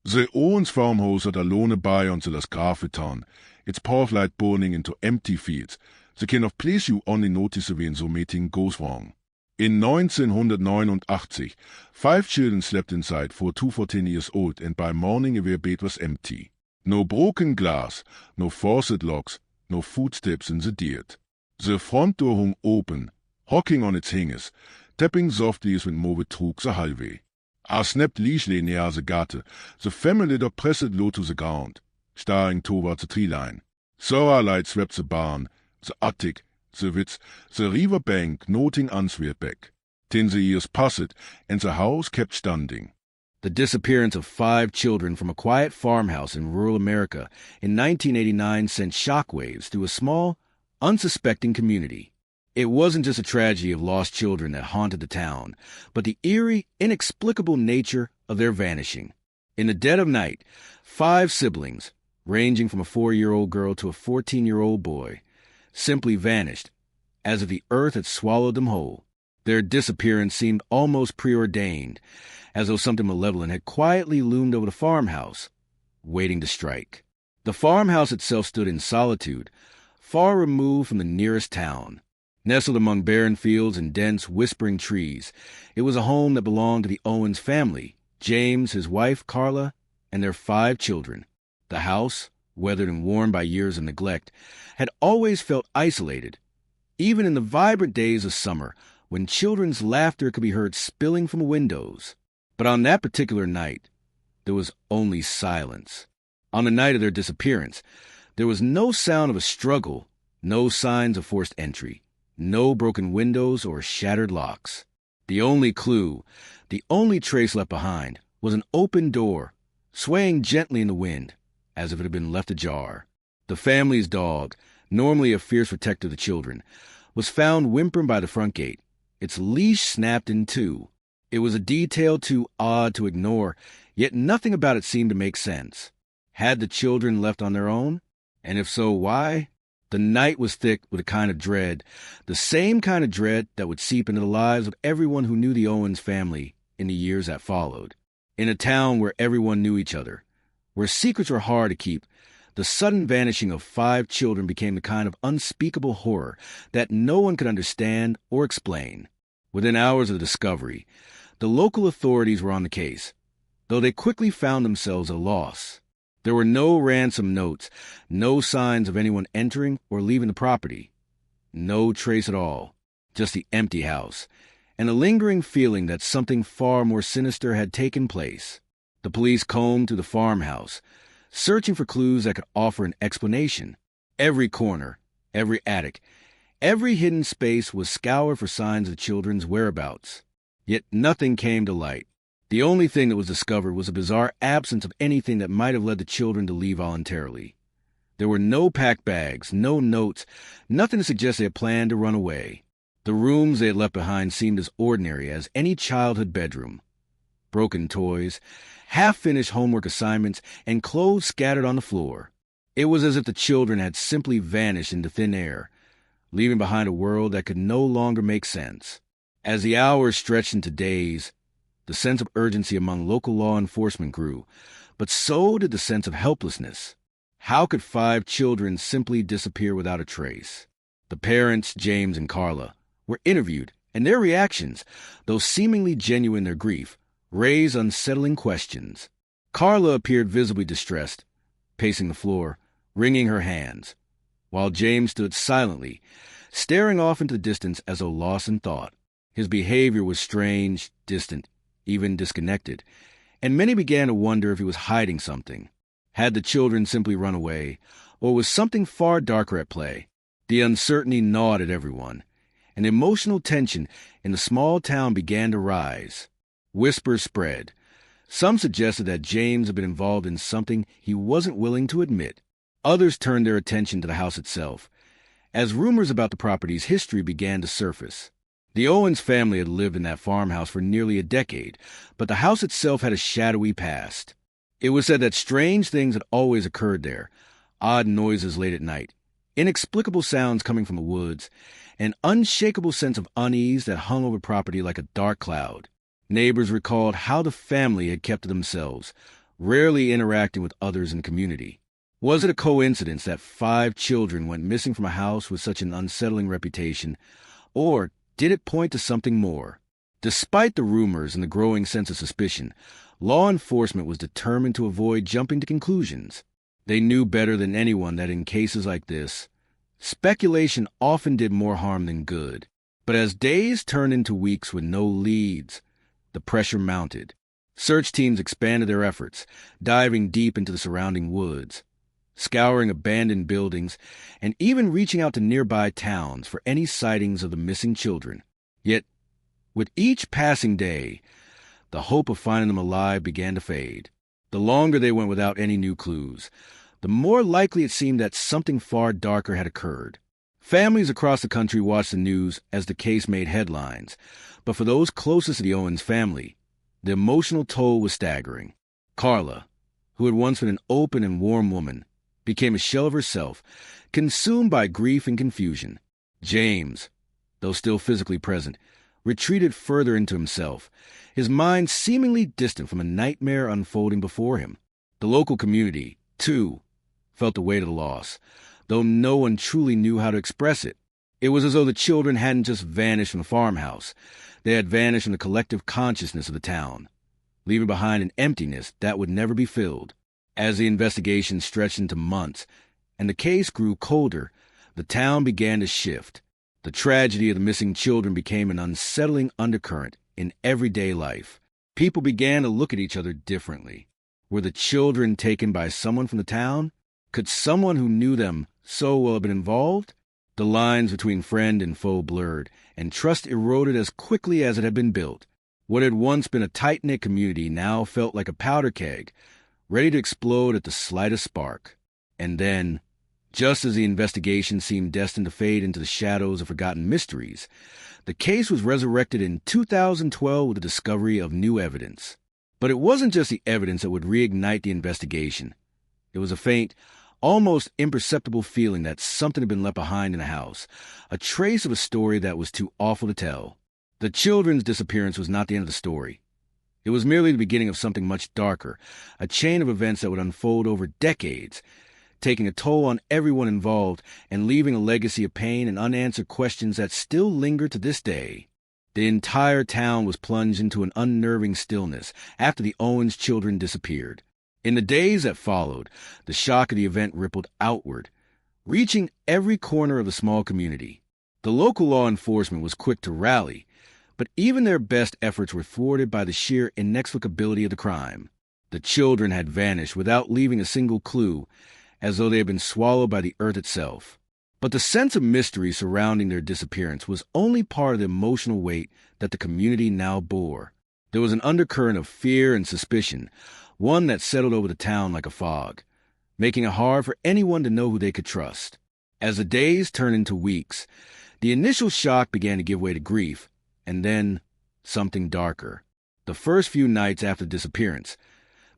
The Owens farmhouse had alone by until as Grafetan, its pathlight burning into empty fields, the kind of place you only notice when so meeting goes wrong. In 1989, 5 children slept inside, for 2 for 10 years old, and by morning their bed was empty. No broken glass, no faucet locks, no footsteps in the dirt. The front door hung open, rocking on its hinges, tapping softly as when Move trug the hallway. I snapped leisurely near the gutter, the family door pressed low to the ground, staring towards the tree line. Solar light swept the barn, the attic, the woods, the river bank, noting unswept back. 10 the years passed, and the house kept standing. The disappearance of 5 children from a quiet farmhouse in rural America in 1989 sent shockwaves through a small, unsuspecting community. It wasn't just a tragedy of lost children that haunted the town, but the eerie, inexplicable nature of their vanishing. In the dead of night, 5 siblings, ranging from a 4-year-old girl to a 14-year-old boy, simply vanished, as if the earth had swallowed them whole. Their disappearance seemed almost preordained, as though something malevolent had quietly loomed over the farmhouse, waiting to strike. The farmhouse itself stood in solitude, far removed from the nearest town. Nestled among barren fields and dense, whispering trees, it was a home that belonged to the Owens family, James, his wife, Carla, and their 5 children. The house, weathered and worn by years of neglect, had always felt isolated, even in the vibrant days of summer, when children's laughter could be heard spilling from windows. But on that particular night, there was only silence. On the night of their disappearance, there was no sound of a struggle, no signs of forced entry, no broken windows or shattered locks. The only clue, the only trace left behind, was an open door, swaying gently in the wind, as if it had been left ajar. The family's dog, normally a fierce protector of the children, was found whimpering by the front gate, its leash snapped in 2. It was a detail too odd to ignore, yet nothing about it seemed to make sense. Had the children left on their own? And if so, why? The night was thick with a kind of dread, the same kind of dread that would seep into the lives of everyone who knew the Owens family in the years that followed. In a town where everyone knew each other, where secrets were hard to keep, the sudden vanishing of 5 children became the kind of unspeakable horror that no one could understand or explain. Within hours of the discovery, the local authorities were on the case, though they quickly found themselves at a loss. There were no ransom notes, no signs of anyone entering or leaving the property. No trace at all, just the empty house, and a lingering feeling that something far more sinister had taken place. The police combed through the farmhouse, searching for clues that could offer an explanation. Every corner, every attic, every hidden space was scoured for signs of the children's whereabouts. Yet nothing came to light. The only thing that was discovered was a bizarre absence of anything that might have led the children to leave voluntarily. There were no packed bags, no notes, nothing to suggest they had planned to run away. The rooms they had left behind seemed as ordinary as any childhood bedroom. Broken toys, half-finished homework assignments, and clothes scattered on the floor. It was as if the children had simply vanished into thin air, leaving behind a world that could no longer make sense. As the hours stretched into days, the sense of urgency among local law enforcement grew, but so did the sense of helplessness. How could 5 children simply disappear without a trace? The parents, James and Carla, were interviewed, and their reactions, though seemingly genuine in their grief, raised unsettling questions. Carla appeared visibly distressed, pacing the floor, wringing her hands, while James stood silently, staring off into the distance as though lost in thought. His behavior was strange, distant, even disconnected, and many began to wonder if he was hiding something. Had the children simply run away, or was something far darker at play? The uncertainty gnawed at everyone, and emotional tension in the small town began to rise. Whispers spread. Some suggested that James had been involved in something he wasn't willing to admit. Others turned their attention to the house itself, as rumors about the property's history began to surface. The Owens family had lived in that farmhouse for nearly a decade, but the house itself had a shadowy past. It was said that strange things had always occurred there, odd noises late at night, inexplicable sounds coming from the woods, an unshakable sense of unease that hung over property like a dark cloud. Neighbors recalled how the family had kept to themselves, rarely interacting with others in the community. Was it a coincidence that 5 children went missing from a house with such an unsettling reputation, or did it point to something more? Despite the rumors and the growing sense of suspicion, law enforcement was determined to avoid jumping to conclusions. They knew better than anyone that in cases like this, speculation often did more harm than good. But as days turned into weeks with no leads, the pressure mounted. Search teams expanded their efforts, diving deep into the surrounding woods, scouring abandoned buildings, and even reaching out to nearby towns for any sightings of the missing children. Yet, with each passing day, the hope of finding them alive began to fade. The longer they went without any new clues, the more likely it seemed that something far darker had occurred. Families across the country watched the news as the case made headlines, but for those closest to the Owens family, the emotional toll was staggering. Carla, who had once been an open and warm woman, became a shell of herself, consumed by grief and confusion. James, though still physically present, retreated further into himself, his mind seemingly distant from a nightmare unfolding before him. The local community, too, felt the weight of the loss, though no one truly knew how to express it. It was as though the children hadn't just vanished from the farmhouse. They had vanished from the collective consciousness of the town, leaving behind an emptiness that would never be filled. As the investigation stretched into months and the case grew colder, the town began to shift. The tragedy of the missing children became an unsettling undercurrent in everyday life. People began to look at each other differently. Were the children taken by someone from the town? Could someone who knew them so well have been involved? The lines between friend and foe blurred, and trust eroded as quickly as it had been built. What had once been a tight-knit community now felt like a powder keg, ready to explode at the slightest spark. And then, just as the investigation seemed destined to fade into the shadows of forgotten mysteries, the case was resurrected in 2012 with the discovery of new evidence. But it wasn't just the evidence that would reignite the investigation. It was a faint, almost imperceptible feeling that something had been left behind in the house, a trace of a story that was too awful to tell. The children's disappearance was not the end of the story. It was merely the beginning of something much darker, a chain of events that would unfold over decades, taking a toll on everyone involved and leaving a legacy of pain and unanswered questions that still linger to this day. The entire town was plunged into an unnerving stillness after the Owens children disappeared. In the days that followed, the shock of the event rippled outward, reaching every corner of the small community. The local law enforcement was quick to rally, but even their best efforts were thwarted by the sheer inexplicability of the crime. The children had vanished without leaving a single clue, as though they had been swallowed by the earth itself. But the sense of mystery surrounding their disappearance was only part of the emotional weight that the community now bore. There was an undercurrent of fear and suspicion, one that settled over the town like a fog, making it hard for anyone to know who they could trust. As the days turned into weeks, the initial shock began to give way to grief, and then something darker. The first few nights after the disappearance,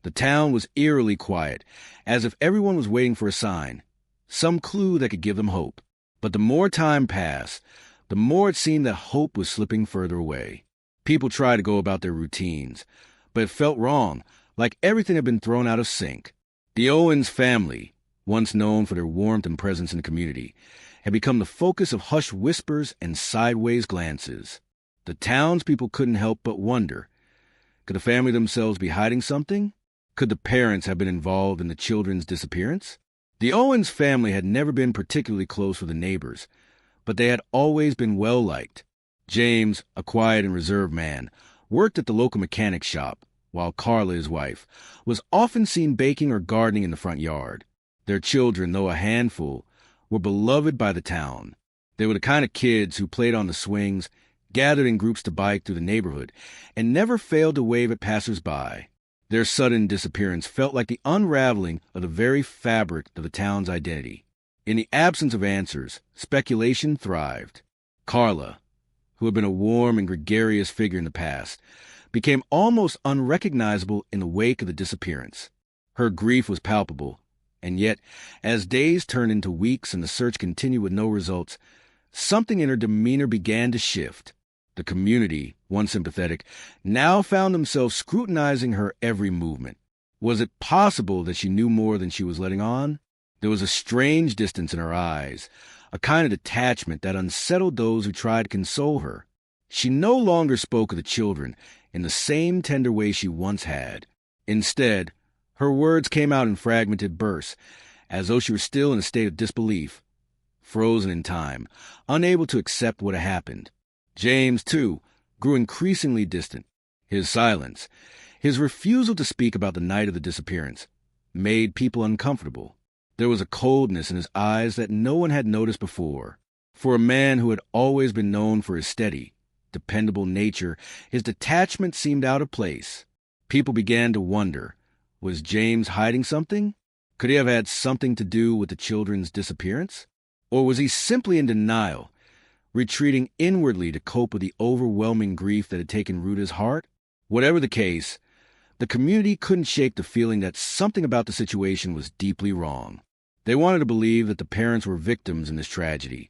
the town was eerily quiet, as if everyone was waiting for a sign, some clue that could give them hope. But the more time passed, the more it seemed that hope was slipping further away. People tried to go about their routines, but it felt wrong, like everything had been thrown out of sync. The Owens family, once known for their warmth and presence in the community, had become the focus of hushed whispers and sideways glances. The townspeople couldn't help but wonder, could the family themselves be hiding something? Could the parents have been involved in the children's disappearance? The Owens family had never been particularly close with the neighbors, but they had always been well-liked. James, a quiet and reserved man, worked at the local mechanic shop, while Carla, his wife, was often seen baking or gardening in the front yard. Their children, though a handful, were beloved by the town. They were the kind of kids who played on the swings, gathered in groups to bike through the neighborhood, and never failed to wave at passers-by. Their sudden disappearance felt like the unraveling of the very fabric of the town's identity. In the absence of answers, speculation thrived. Carla, who had been a warm and gregarious figure in the past, became almost unrecognizable in the wake of the disappearance. Her grief was palpable, and yet, as days turned into weeks and the search continued with no results, something in her demeanor began to shift. The community, once sympathetic, now found themselves scrutinizing her every movement. Was it possible that she knew more than she was letting on? There was a strange distance in her eyes, a kind of detachment that unsettled those who tried to console her. She no longer spoke of the children in the same tender way she once had. Instead, her words came out in fragmented bursts, as though she were still in a state of disbelief, frozen in time, unable to accept what had happened. James, too, grew increasingly distant. His silence, his refusal to speak about the night of the disappearance, made people uncomfortable. There was a coldness in his eyes that no one had noticed before. For a man who had always been known for his steady, dependable nature, his detachment seemed out of place. People began to wonder, was James hiding something? Could he have had something to do with the children's disappearance? Or was he simply in denial, retreating inwardly to cope with the overwhelming grief that had taken root in his heart? Whatever the case, the community couldn't shake the feeling that something about the situation was deeply wrong. They wanted to believe that the parents were victims in this tragedy,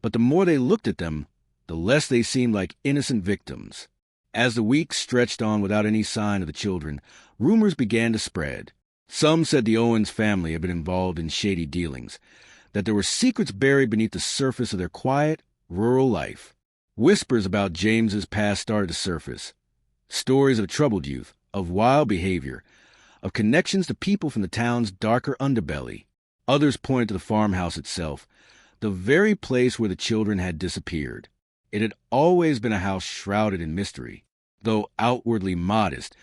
but the more they looked at them, the less they seemed like innocent victims. As the weeks stretched on without any sign of the children, rumors began to spread. Some said the Owens family had been involved in shady dealings, that there were secrets buried beneath the surface of their quiet, rural life. Whispers about James's past started to surface. Stories of troubled youth, of wild behavior, of connections to people from the town's darker underbelly. Others pointed to the farmhouse itself, the very place where the children had disappeared. It had always been a house shrouded in mystery. Though outwardly modest,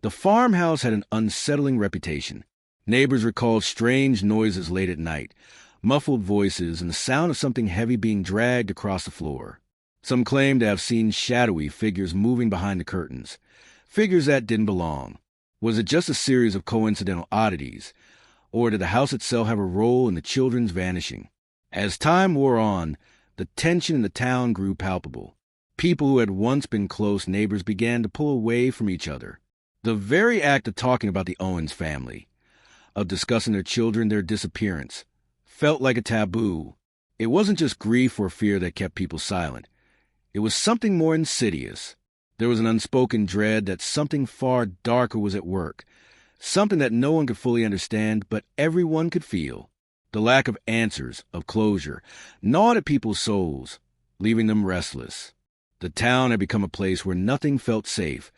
the farmhouse had an unsettling reputation. Neighbors recalled strange noises late at night, muffled voices, and the sound of something heavy being dragged across the floor. Some claimed to have seen shadowy figures moving behind the curtains, figures that didn't belong. Was it just a series of coincidental oddities, or did the house itself have a role in the children's vanishing? As time wore on, the tension in the town grew palpable. People who had once been close neighbors began to pull away from each other. The very act of talking about the Owens family, of discussing their children, their disappearance, felt like a taboo. It wasn't just grief or fear that kept people silent. It was something more insidious. There was an unspoken dread that something far darker was at work, something that no one could fully understand, but everyone could feel. The lack of answers, of closure, gnawed at people's souls, leaving them restless. The town had become a place where nothing felt safe,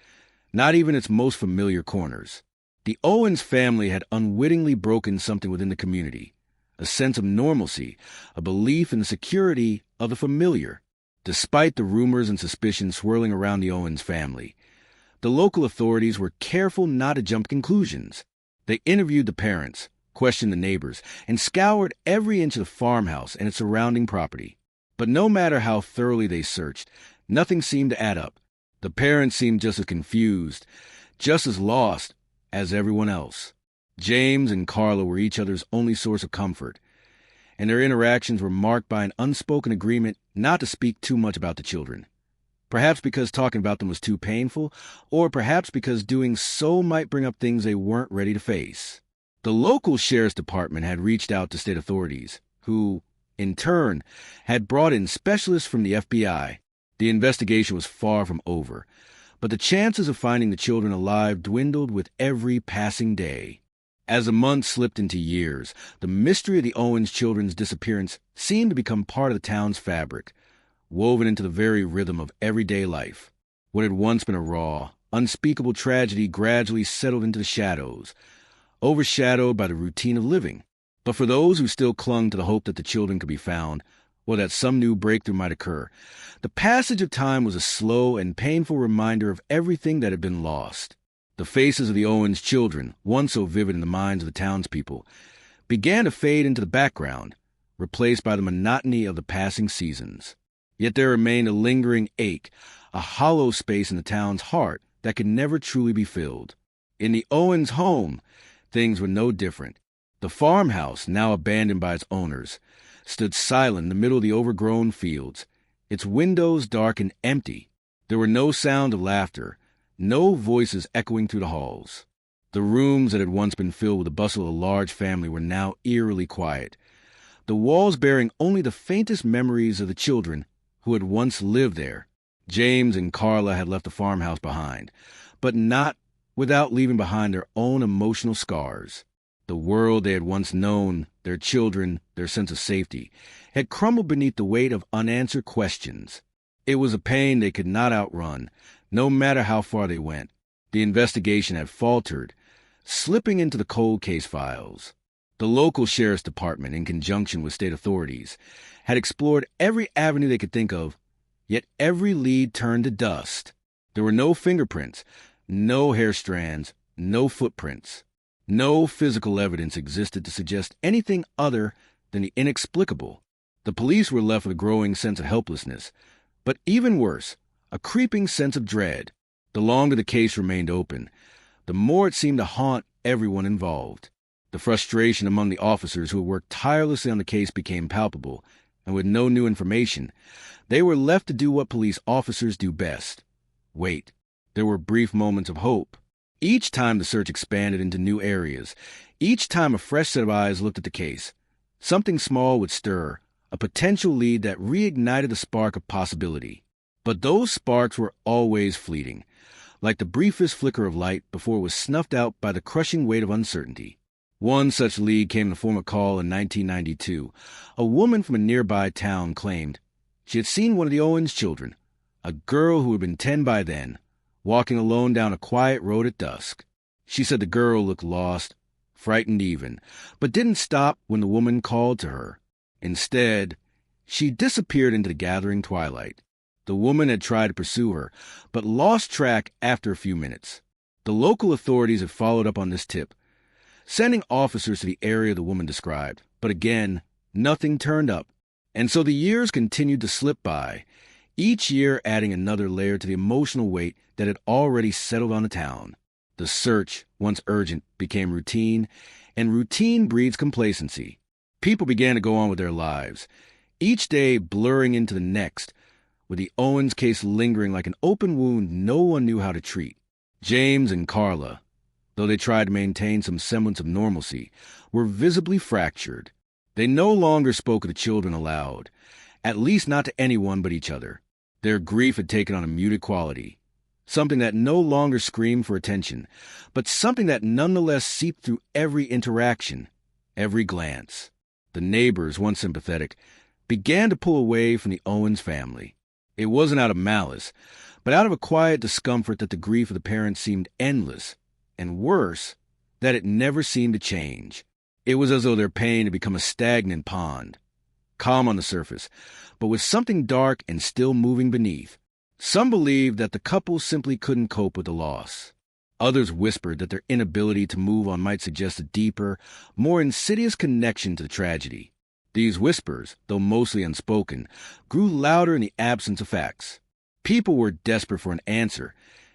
not even its most familiar corners. The Owens family had unwittingly broken something within the community, a sense of normalcy, a belief in the security of the familiar. Despite the rumors and suspicions swirling around the Owens family, the local authorities were careful not to jump to conclusions. They interviewed the parents, questioned the neighbors, and scoured every inch of the farmhouse and its surrounding property. But no matter how thoroughly they searched, nothing seemed to add up. The parents seemed just as confused, just as lost as everyone else. James and Carla were each other's only source of comfort, and their interactions were marked by an unspoken agreement not to speak too much about the children. Perhaps because talking about them was too painful, or perhaps because doing so might bring up things they weren't ready to face. The local sheriff's department had reached out to state authorities, who, in turn, had brought in specialists from the FBI. The investigation was far from over, but the chances of finding the children alive dwindled with every passing day. As the months slipped into years, the mystery of the Owens children's disappearance seemed to become part of the town's fabric, woven into the very rhythm of everyday life. What had once been a raw, unspeakable tragedy gradually settled into the shadows, overshadowed by the routine of living. But for those who still clung to the hope that the children could be found, or that some new breakthrough might occur, the passage of time was a slow and painful reminder of everything that had been lost. The faces of the Owens children, once so vivid in the minds of the townspeople, began to fade into the background, replaced by the monotony of the passing seasons. Yet there remained a lingering ache, a hollow space in the town's heart that could never truly be filled. In the Owens home, things were no different. The farmhouse, now abandoned by its owners, stood silent in the middle of the overgrown fields, its windows dark and empty. There were no sound of laughter, no voices echoing through the halls. The rooms that had once been filled with the bustle of a large family were now eerily quiet, the walls bearing only the faintest memories of the children who had once lived there. James and Carla had left the farmhouse behind, but not without leaving behind their own emotional scars. The world they had once known, their children, their sense of safety, had crumbled beneath the weight of unanswered questions. It was a pain they could not outrun, no matter how far they went. The investigation had faltered, slipping into the cold case files. The local sheriff's department, in conjunction with state authorities, had explored every avenue they could think of, yet every lead turned to dust. There were no fingerprints, no hair strands, no footprints. No physical evidence existed to suggest anything other than the inexplicable. The police were left with a growing sense of helplessness, but even worse, a creeping sense of dread. The longer the case remained open, the more it seemed to haunt everyone involved. The frustration among the officers who had worked tirelessly on the case became palpable, and with no new information, they were left to do what police officers do best: wait. There were brief moments of hope. Each time the search expanded into new areas, each time a fresh set of eyes looked at the case, something small would stir, a potential lead that reignited the spark of possibility. But those sparks were always fleeting, like the briefest flicker of light before it was snuffed out by the crushing weight of uncertainty. One such lead came in the form of a call in 1992. A woman from a nearby town claimed she had seen one of the Owens children, a girl who had been 10 by then, walking alone down a quiet road at dusk. She said the girl looked lost, frightened even, but didn't stop when the woman called to her. Instead, she disappeared into the gathering twilight. The woman had tried to pursue her, but lost track after a few minutes. The local authorities had followed up on this tip, sending officers to the area the woman described. But again, nothing turned up. And so the years continued to slip by, each year adding another layer to the emotional weight that had already settled on the town. The search, once urgent, became routine, and routine breeds complacency. People began to go on with their lives, each day blurring into the next, with the Owens case lingering like an open wound no one knew how to treat. James and Carla, though they tried to maintain some semblance of normalcy, were visibly fractured. They no longer spoke of the children aloud, at least not to anyone but each other. Their grief had taken on a muted quality, something that no longer screamed for attention, but something that nonetheless seeped through every interaction, every glance. The neighbors, once sympathetic, began to pull away from the Owens family. It wasn't out of malice, but out of a quiet discomfort that the grief of the parents seemed endless, and worse, that it never seemed to change. It was as though their pain had become a stagnant pond, calm on the surface, but with something dark and still moving beneath. Some believed that the couple simply couldn't cope with the loss. Others whispered that their inability to move on might suggest a deeper, more insidious connection to the tragedy. These whispers, though mostly unspoken, grew louder in the absence of facts. People were desperate for an answer,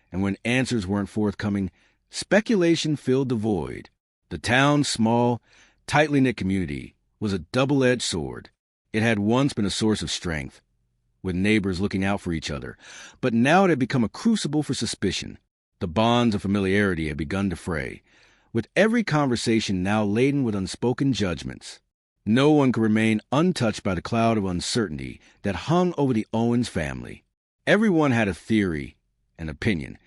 and when answers weren't forthcoming, speculation filled the void. The town's small, tightly knit community was a double-edged sword. It had once been a source of strength, with neighbors looking out for each other, but now it had become a crucible for suspicion. The bonds of familiarity had begun to fray, with every conversation now laden with unspoken judgments. No one could remain untouched by the cloud of uncertainty that hung over the Owens family. Everyone had a theory, an opinion,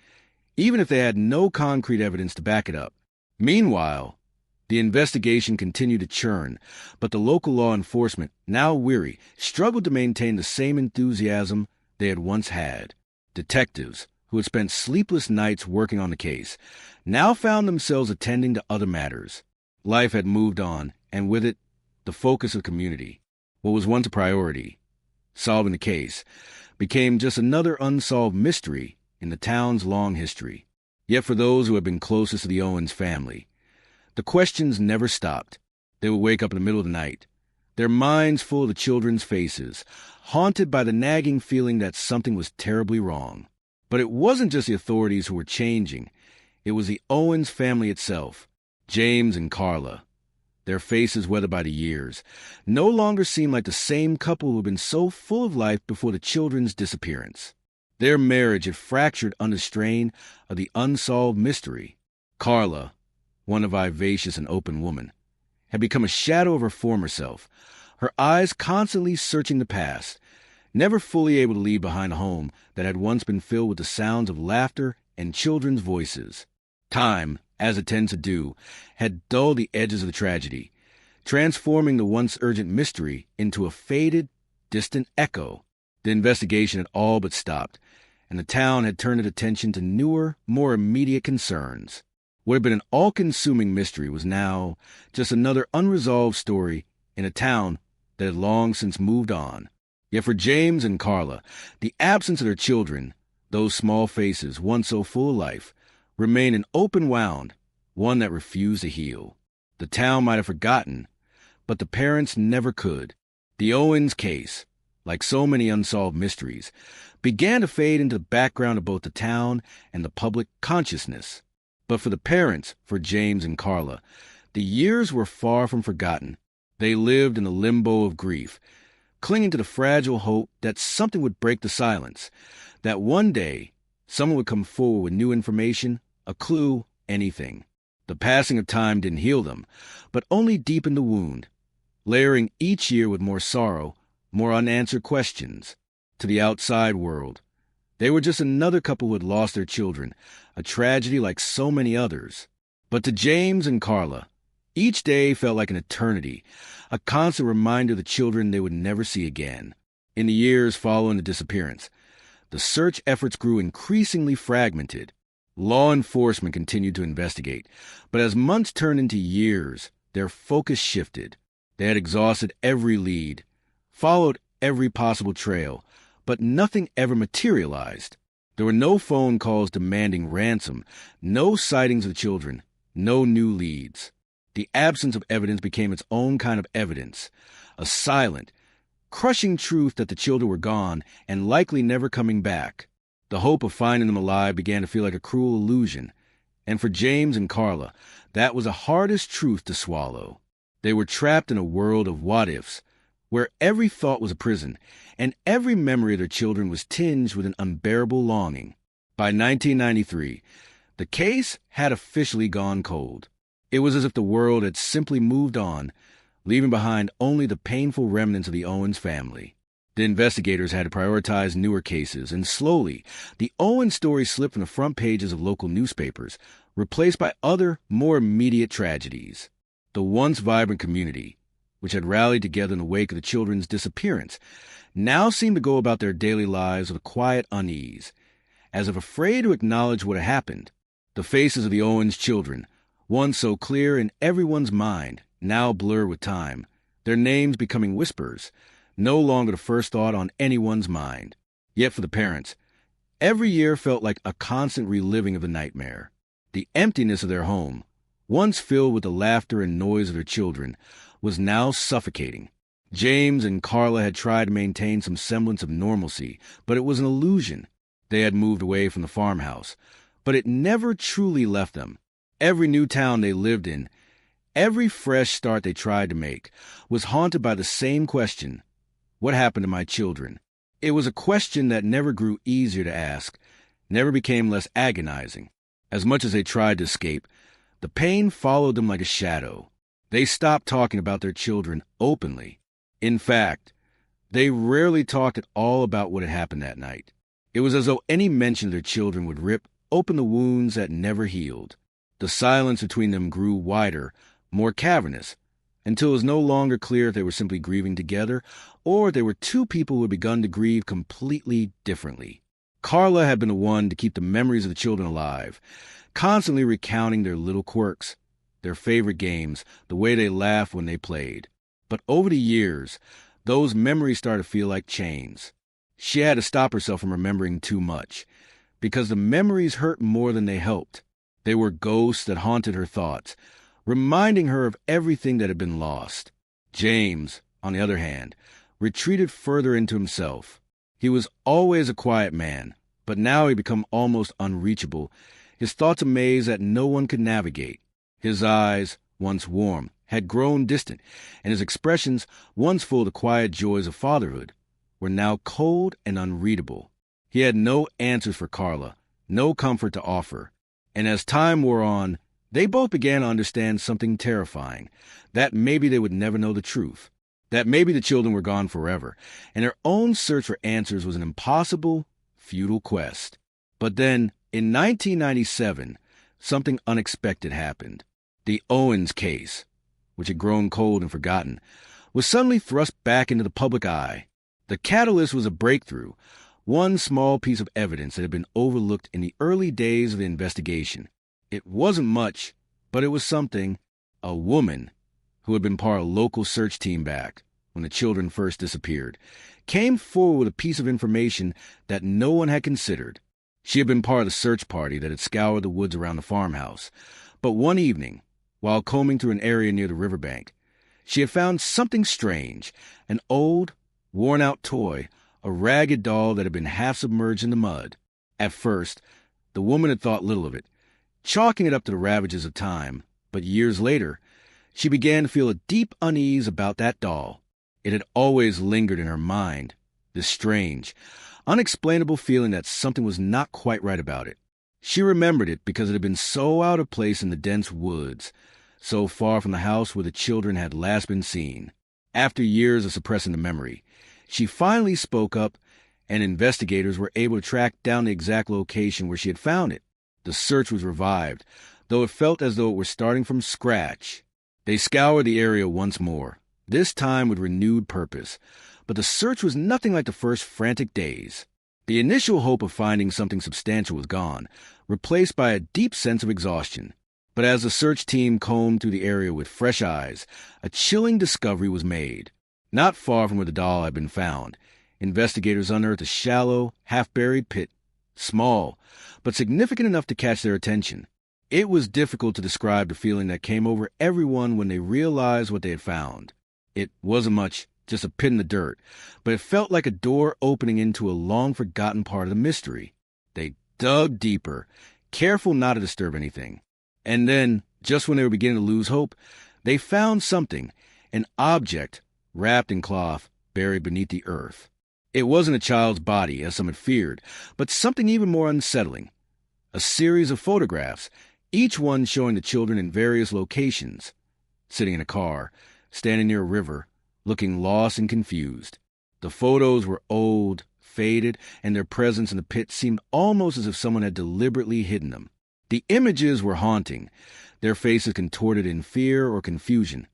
even if they had no concrete evidence to back it up. Meanwhile, the investigation continued to churn, but the local law enforcement, now weary, struggled to maintain the same enthusiasm they had once had. Detectives, who had spent sleepless nights working on the case, now found themselves attending to other matters. Life had moved on, and with it, the focus of community. What was once a priority, solving the case, became just another unsolved mystery in the town's long history. Yet for those who had been closest to the Owens family, the questions never stopped. They would wake up in the middle of the night, their minds full of the children's faces, haunted by the nagging feeling that something was terribly wrong. But it wasn't just the authorities who were changing. It was the Owens family itself. James and Carla, their faces weathered by the years, no longer seemed like the same couple who had been so full of life before the children's disappearance. Their marriage had fractured under strain of the unsolved mystery. Carla, one a vivacious and open woman, had become a shadow of her former self, her eyes constantly searching the past, never fully able to leave behind a home that had once been filled with the sounds of laughter and children's voices. Time, as it tends to do, had dulled the edges of the tragedy, transforming the once urgent mystery into a faded, distant echo. The investigation had all but stopped, and the town had turned its attention to newer, more immediate concerns. What had been an all-consuming mystery was now just another unresolved story in a town that had long since moved on. Yet for James and Carla, the absence of their children, those small faces once so full of life, remained an open wound, one that refused to heal. The town might have forgotten, but the parents never could. The Owens case, like so many unsolved mysteries, began to fade into the background of both the town and the public consciousness. But for the parents, for James and Carla, the years were far from forgotten. They lived in the limbo of grief, clinging to the fragile hope that something would break the silence, that one day someone would come forward with new information, a clue, anything. The passing of time didn't heal them, but only deepened the wound, layering each year with more sorrow, more unanswered questions. To the outside world, they were just another couple who had lost their children, a tragedy like so many others. But to James and Carla, each day felt like an eternity, a constant reminder of the children they would never see again. In the years following the disappearance, the search efforts grew increasingly fragmented. Law enforcement continued to investigate, but as months turned into years, their focus shifted. They had exhausted every lead, followed every possible trail, but nothing ever materialized. There were no phone calls demanding ransom, no sightings of children, no new leads. The absence of evidence became its own kind of evidence, a silent, crushing truth that the children were gone and likely never coming back. The hope of finding them alive began to feel like a cruel illusion, and for James and Carla, that was the hardest truth to swallow. They were trapped in a world of what-ifs, where every thought was a prison, and every memory of their children was tinged with an unbearable longing. By 1993, the case had officially gone cold. It was as if the world had simply moved on, leaving behind only the painful remnants of the Owens family. The investigators had to prioritize newer cases, and slowly, the Owens story slipped from the front pages of local newspapers, replaced by other, more immediate tragedies. The once vibrant community, which had rallied together in the wake of the children's disappearance, now seemed to go about their daily lives with a quiet unease, as if afraid to acknowledge what had happened. The faces of the Owens children, once so clear in everyone's mind, now blurred with time, their names becoming whispers, no longer the first thought on anyone's mind. Yet for the parents, every year felt like a constant reliving of the nightmare. The emptiness of their home, once filled with the laughter and noise of their children, was now suffocating. James and Carla had tried to maintain some semblance of normalcy, but it was an illusion. They had moved away from the farmhouse, but it never truly left them. Every new town they lived in, every fresh start they tried to make, was haunted by the same question: what happened to my children? It was a question that never grew easier to ask, never became less agonizing. As much as they tried to escape, the pain followed them like a shadow. They stopped talking about their children openly. In fact, they rarely talked at all about what had happened that night. It was as though any mention of their children would rip open the wounds that never healed. The silence between them grew wider, more cavernous, until it was no longer clear if they were simply grieving together or if they were two people who had begun to grieve completely differently. Carla had been the one to keep the memories of the children alive, constantly recounting their little quirks, their favorite games, the way they laughed when they played. But over the years, those memories started to feel like chains. She had to stop herself from remembering too much, because the memories hurt more than they helped. They were ghosts that haunted her thoughts, reminding her of everything that had been lost. James, on the other hand, retreated further into himself. He was always a quiet man, but now he had become almost unreachable, his thoughts a maze that no one could navigate. His eyes, once warm, had grown distant, and his expressions, once full of the quiet joys of fatherhood, were now cold and unreadable. He had no answers for Carla, no comfort to offer, and as time wore on, they both began to understand something terrifying, that maybe they would never know the truth, that maybe the children were gone forever, and their own search for answers was an impossible, futile quest. But then, in 1997, something unexpected happened. The Owens case, which had grown cold and forgotten, was suddenly thrust back into the public eye. The catalyst was a breakthrough, one small piece of evidence that had been overlooked in the early days of the investigation. It wasn't much, but it was something. A woman, who had been part of a local search team back when the children first disappeared, came forward with a piece of information that no one had considered. She had been part of the search party that had scoured the woods around the farmhouse, but one evening, while combing through an area near the riverbank, she had found something strange, an old, worn-out toy, a ragged doll that had been half submerged in the mud. At first, the woman had thought little of it, chalking it up to the ravages of time, but years later, she began to feel a deep unease about that doll. It had always lingered in her mind, this strange, unexplainable feeling that something was not quite right about it. She remembered it because it had been so out of place in the dense woods, so far from the house where the children had last been seen. After years of suppressing the memory, she finally spoke up, and investigators were able to track down the exact location where she had found it. The search was revived, though it felt as though it were starting from scratch. They scoured the area once more, this time with renewed purpose, but the search was nothing like the first frantic days. The initial hope of finding something substantial was gone, replaced by a deep sense of exhaustion. But as the search team combed through the area with fresh eyes, a chilling discovery was made. Not far from where the doll had been found, investigators unearthed a shallow, half-buried pit, small, but significant enough to catch their attention. It was difficult to describe the feeling that came over everyone when they realized what they had found. It wasn't much, just a pit in the dirt, but it felt like a door opening into a long-forgotten part of the mystery. They dug deeper, careful not to disturb anything. And then, just when they were beginning to lose hope, they found something, an object wrapped in cloth, buried beneath the earth. It wasn't a child's body, as some had feared, but something even more unsettling. A series of photographs, each one showing the children in various locations, sitting in a car, standing near a river, looking lost and confused. The photos were old, faded, and their presence in the pit seemed almost as if someone had deliberately hidden them. The images were haunting, their faces contorted in fear or confusion,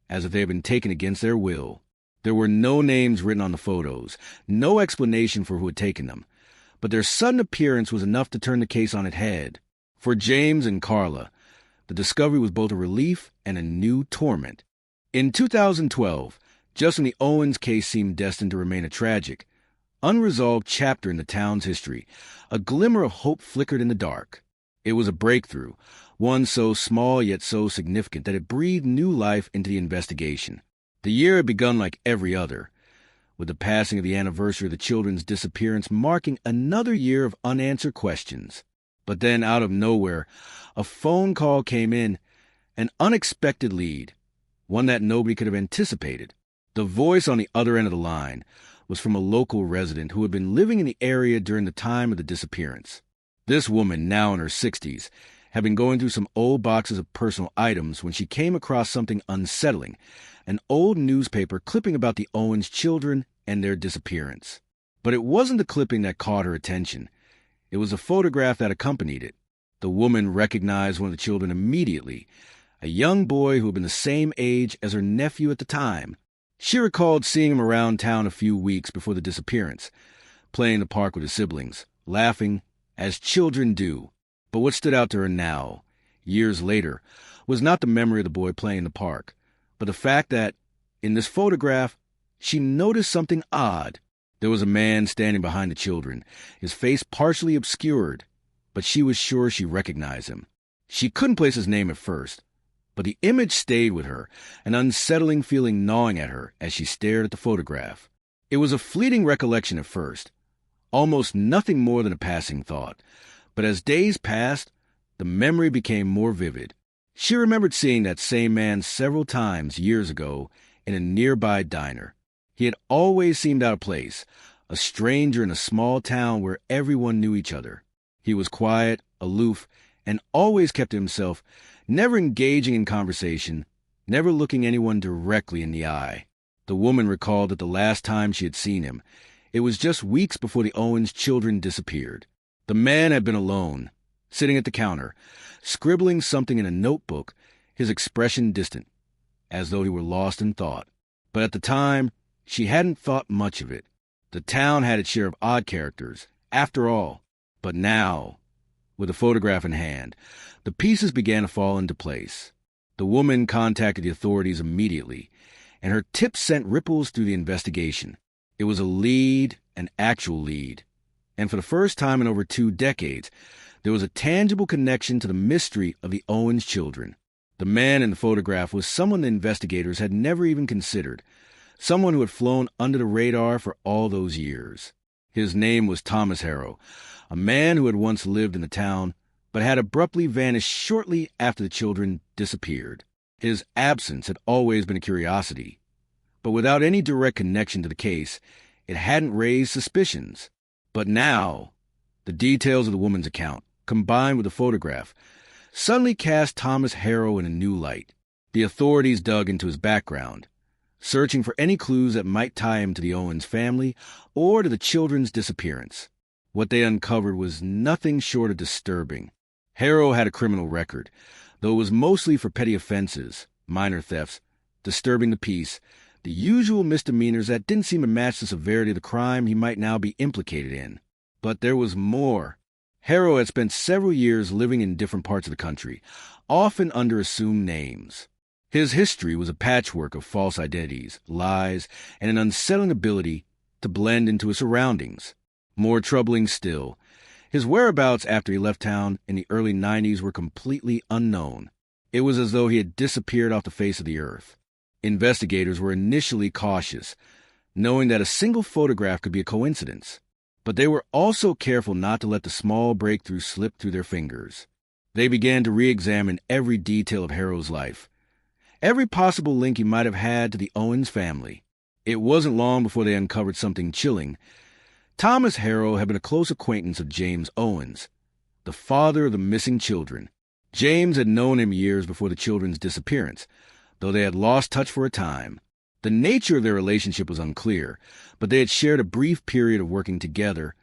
as if they had been taken against their will. There were no names written on the photos, no explanation for who had taken them, but their sudden appearance was enough to turn the case on its head. For James and Carla, the discovery was both a relief and a new torment. In 2012, just when the Owens case seemed destined to remain a tragic, unresolved chapter in the town's history, a glimmer of hope flickered in the dark. It was a breakthrough, one so small yet so significant that it breathed new life into the investigation. The year had begun like every other, with the passing of the anniversary of the children's disappearance marking another year of unanswered questions. But then, out of nowhere, a phone call came in, an unexpected lead, one that nobody could have anticipated. The voice on the other end of the line was from a local resident who had been living in the area during the time of the disappearance. This woman, now in her 60s, had been going through some old boxes of personal items when she came across something unsettling, an old newspaper clipping about the Owens children and their disappearance. But it wasn't the clipping that caught her attention. It was a photograph that accompanied it. The woman recognized one of the children immediately, a young boy who had been the same age as her nephew at the time. She recalled seeing him around town a few weeks before the disappearance, playing in the park with his siblings, laughing, as children do. But what stood out to her now, years later, was not the memory of the boy playing in the park, but the fact that, in this photograph, she noticed something odd. There was a man standing behind the children, his face partially obscured, but she was sure she recognized him. She couldn't place his name at first, but the image stayed with her, an unsettling feeling gnawing at her as she stared at the photograph. It was a fleeting recollection at first, almost nothing more than a passing thought, but as days passed, the memory became more vivid. She remembered seeing that same man several times years ago in a nearby diner. He had always seemed out of place, a stranger in a small town where everyone knew each other. He was quiet, aloof, and always kept to himself, never engaging in conversation, never looking anyone directly in the eye. The woman recalled that the last time she had seen him, it was just weeks before the Owens children disappeared. The man had been alone, sitting at the counter, scribbling something in a notebook, his expression distant, as though he were lost in thought. But at the time, she hadn't thought much of it. The town had its share of odd characters, after all. But now, with the photograph in hand, the pieces began to fall into place. The woman contacted the authorities immediately, and her tip sent ripples through the investigation. It was a lead, an actual lead. And for the first time in over 2 decades, there was a tangible connection to the mystery of the Owens children. The man in the photograph was someone the investigators had never even considered, someone who had flown under the radar for all those years. His name was Thomas Harrow, a man who had once lived in the town, but had abruptly vanished shortly after the children disappeared. His absence had always been a curiosity, but without any direct connection to the case, it hadn't raised suspicions. But now, the details of the woman's account, combined with the photograph, suddenly cast Thomas Harrow in a new light. The authorities dug into his background, searching for any clues that might tie him to the Owens family or to the children's disappearance. What they uncovered was nothing short of disturbing. Harrow had a criminal record, though it was mostly for petty offenses, minor thefts, disturbing the peace, the usual misdemeanors that didn't seem to match the severity of the crime he might now be implicated in. But there was more. Harrow had spent several years living in different parts of the country, often under assumed names. His history was a patchwork of false identities, lies, and an unsettling ability to blend into his surroundings. More troubling still, his whereabouts after he left town in the early 90s were completely unknown. It was as though he had disappeared off the face of the earth. Investigators were initially cautious, knowing that a single photograph could be a coincidence. But they were also careful not to let the small breakthrough slip through their fingers. They began to re-examine every detail of Harrow's life, every possible link he might have had to the Owens family. It wasn't long before they uncovered something chilling. Thomas Harrow had been a close acquaintance of James Owens, the father of the missing children. James had known him years before the children's disappearance, though they had lost touch for a time. The nature of their relationship was unclear, but they had shared a brief period of working together,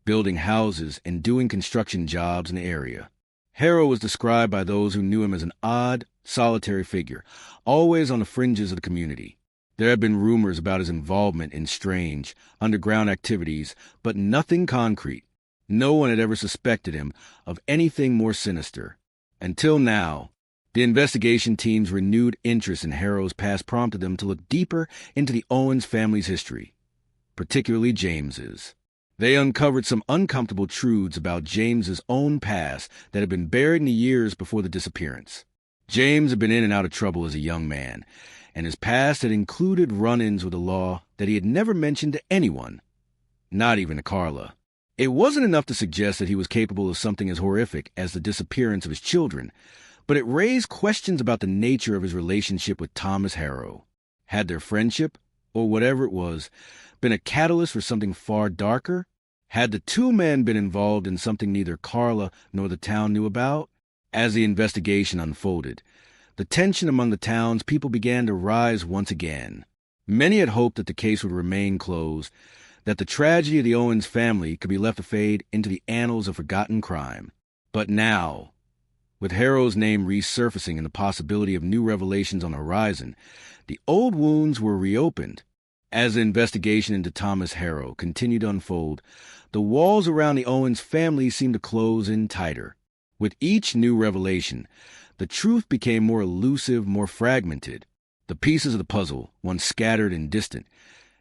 building houses and doing construction jobs in the area. Harrow was described by those who knew him as an odd, solitary figure, always on the fringes of the community. There had been rumors about his involvement in strange, underground activities, but nothing concrete. No one had ever suspected him of anything more sinister. Until now, the investigation team's renewed interest in Harrow's past prompted them to look deeper into the Owens family's history, particularly James's. They uncovered some uncomfortable truths about James's own past that had been buried in the years before the disappearance. James had been in and out of trouble as a young man, and his past had included run-ins with the law that he had never mentioned to anyone, not even to Carla. It wasn't enough to suggest that he was capable of something as horrific as the disappearance of his children, but it raised questions about the nature of his relationship with Thomas Harrow. Had their friendship, or whatever it was, been a catalyst for something far darker? Had the two men been involved in something neither Carla nor the town knew about? As the investigation unfolded, the tension among the town's people began to rise once again. Many had hoped that the case would remain closed, that the tragedy of the Owens family could be left to fade into the annals of forgotten crime. But now, with Harrow's name resurfacing and the possibility of new revelations on the horizon, the old wounds were reopened. As the investigation into Thomas Harrow continued to unfold, the walls around the Owens family seemed to close in tighter. With each new revelation, the truth became more elusive, more fragmented. The pieces of the puzzle, once scattered and distant,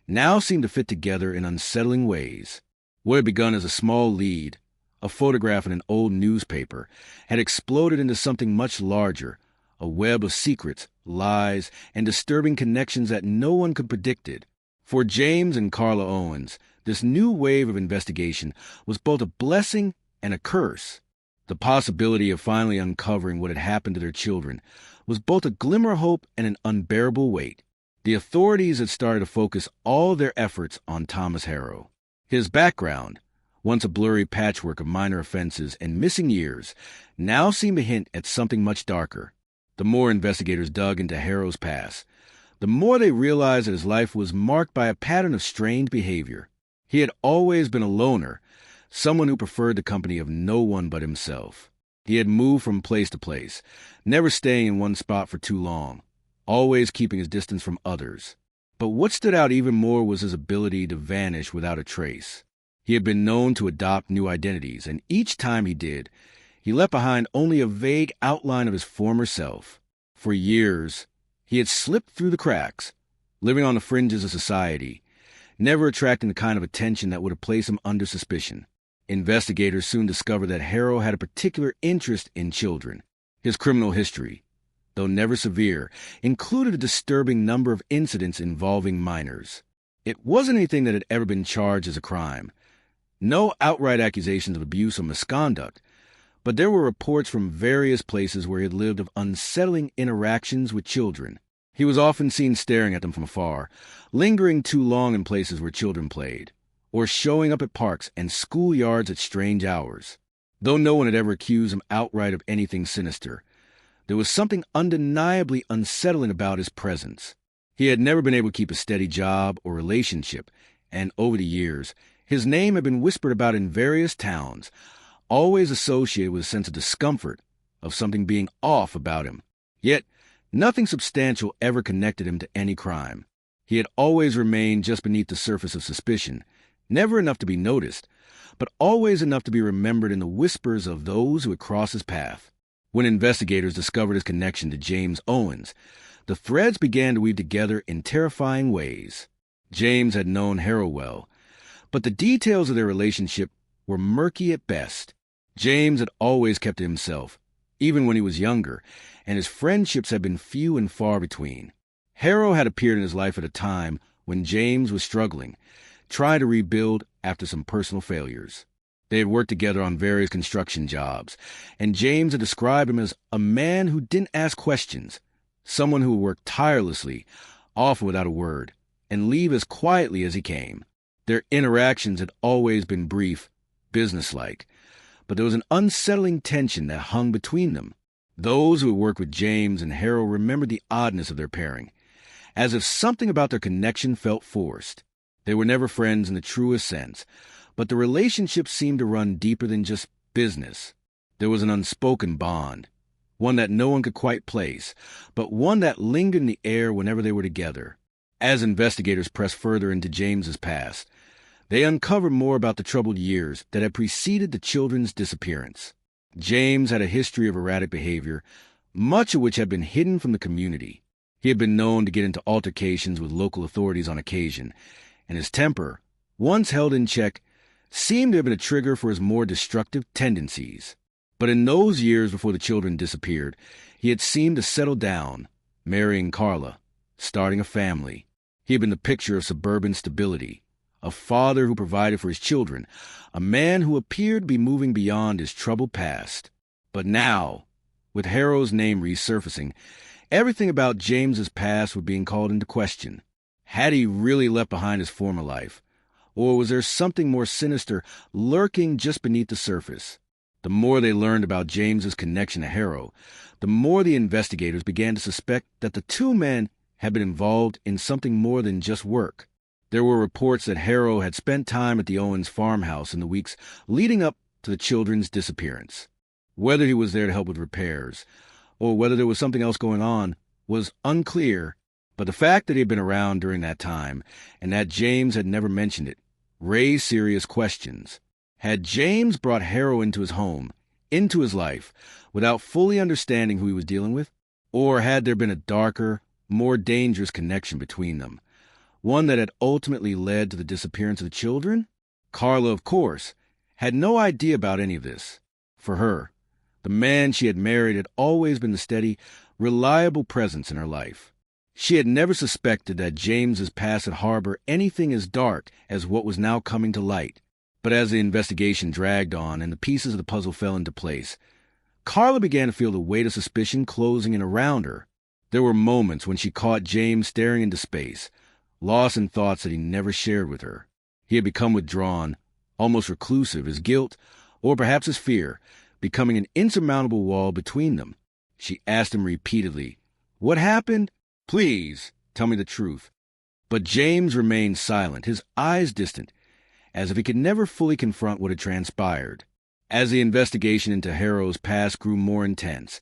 now seemed to fit together in unsettling ways. What had begun as a small lead, a photograph in an old newspaper, had exploded into something much larger, a web of secrets, lies, and disturbing connections that no one could predict it. For James and Carla Owens, this new wave of investigation was both a blessing and a curse. The possibility of finally uncovering what had happened to their children was both a glimmer of hope and an unbearable weight. The authorities had started to focus all their efforts on Thomas Harrow. His background, once a blurry patchwork of minor offenses and missing years, now seemed to hint at something much darker. The more investigators dug into Harrow's past, the more they realized that his life was marked by a pattern of strange behavior. He had always been a loner, someone who preferred the company of no one but himself. He had moved from place to place, never staying in one spot for too long, always keeping his distance from others. But what stood out even more was his ability to vanish without a trace. He had been known to adopt new identities, and each time he did, he left behind only a vague outline of his former self. For years, he had slipped through the cracks, living on the fringes of society, never attracting the kind of attention that would have placed him under suspicion. Investigators soon discovered that Harrow had a particular interest in children. His criminal history, though never severe, included a disturbing number of incidents involving minors. It wasn't anything that had ever been charged as a crime. No outright accusations of abuse or misconduct, but there were reports from various places where he had lived of unsettling interactions with children. He was often seen staring at them from afar, lingering too long in places where children played, or showing up at parks and schoolyards at strange hours. Though no one had ever accused him outright of anything sinister, there was something undeniably unsettling about his presence. He had never been able to keep a steady job or relationship, and over the years, his name had been whispered about in various towns, always associated with a sense of discomfort, of something being off about him. Yet, nothing substantial ever connected him to any crime. He had always remained just beneath the surface of suspicion, never enough to be noticed, but always enough to be remembered in the whispers of those who had crossed his path. When investigators discovered his connection to James Owens, the threads began to weave together in terrifying ways. James had known Harrow well, but the details of their relationship were murky at best. James had always kept to himself, even when he was younger, and his friendships had been few and far between. Harrow had appeared in his life at a time when James was struggling, trying to rebuild after some personal failures. They had worked together on various construction jobs, and James had described him as a man who didn't ask questions, someone who would work tirelessly, often without a word, and leave as quietly as he came. Their interactions had always been brief, businesslike, but there was an unsettling tension that hung between them. Those who had worked with James and Harrow remembered the oddness of their pairing, as if something about their connection felt forced. They were never friends in the truest sense, but the relationship seemed to run deeper than just business. There was an unspoken bond, one that no one could quite place, but one that lingered in the air whenever they were together. As investigators pressed further into James's past, they uncovered more about the troubled years that had preceded the children's disappearance. James had a history of erratic behavior, much of which had been hidden from the community. He had been known to get into altercations with local authorities on occasion, and his temper, once held in check, seemed to have been a trigger for his more destructive tendencies. But in those years before the children disappeared, he had seemed to settle down, marrying Carla, starting a family. He had been the picture of suburban stability, a father who provided for his children, a man who appeared to be moving beyond his troubled past. But now, with Harrow's name resurfacing, everything about James's past was being called into question. Had he really left behind his former life? Or was there something more sinister lurking just beneath the surface? The more they learned about James's connection to Harrow, the more the investigators began to suspect that the two men had been involved in something more than just work. There were reports that Harrow had spent time at the Owens farmhouse in the weeks leading up to the children's disappearance. Whether he was there to help with repairs, or whether there was something else going on, was unclear, but the fact that he had been around during that time, and that James had never mentioned it, raised serious questions. Had James brought Harrow into his home, into his life, without fully understanding who he was dealing with? Or had there been a darker, more dangerous connection between them, one that had ultimately led to the disappearance of the children? Carla, of course, had no idea about any of this. For her, the man she had married had always been the steady, reliable presence in her life. She had never suspected that James's past had harbored anything as dark as what was now coming to light. But as the investigation dragged on and the pieces of the puzzle fell into place, Carla began to feel the weight of suspicion closing in around her. There were moments when she caught James staring into space, lost in thoughts that he never shared with her. He had become withdrawn, almost reclusive, his guilt, or perhaps his fear, becoming an insurmountable wall between them. She asked him repeatedly, "What happened? Please, tell me the truth." But James remained silent, his eyes distant, as if he could never fully confront what had transpired. As the investigation into Harrow's past grew more intense,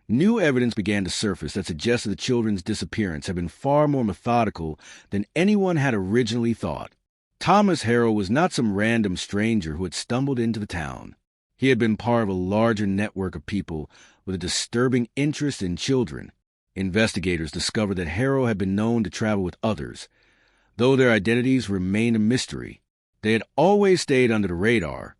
new evidence began to surface that suggested the children's disappearance had been far more methodical than anyone had originally thought. Thomas Harrow was not some random stranger who had stumbled into the town. He had been part of a larger network of people with a disturbing interest in children. Investigators discovered that Harrow had been known to travel with others, though their identities remained a mystery. They had always stayed under the radar,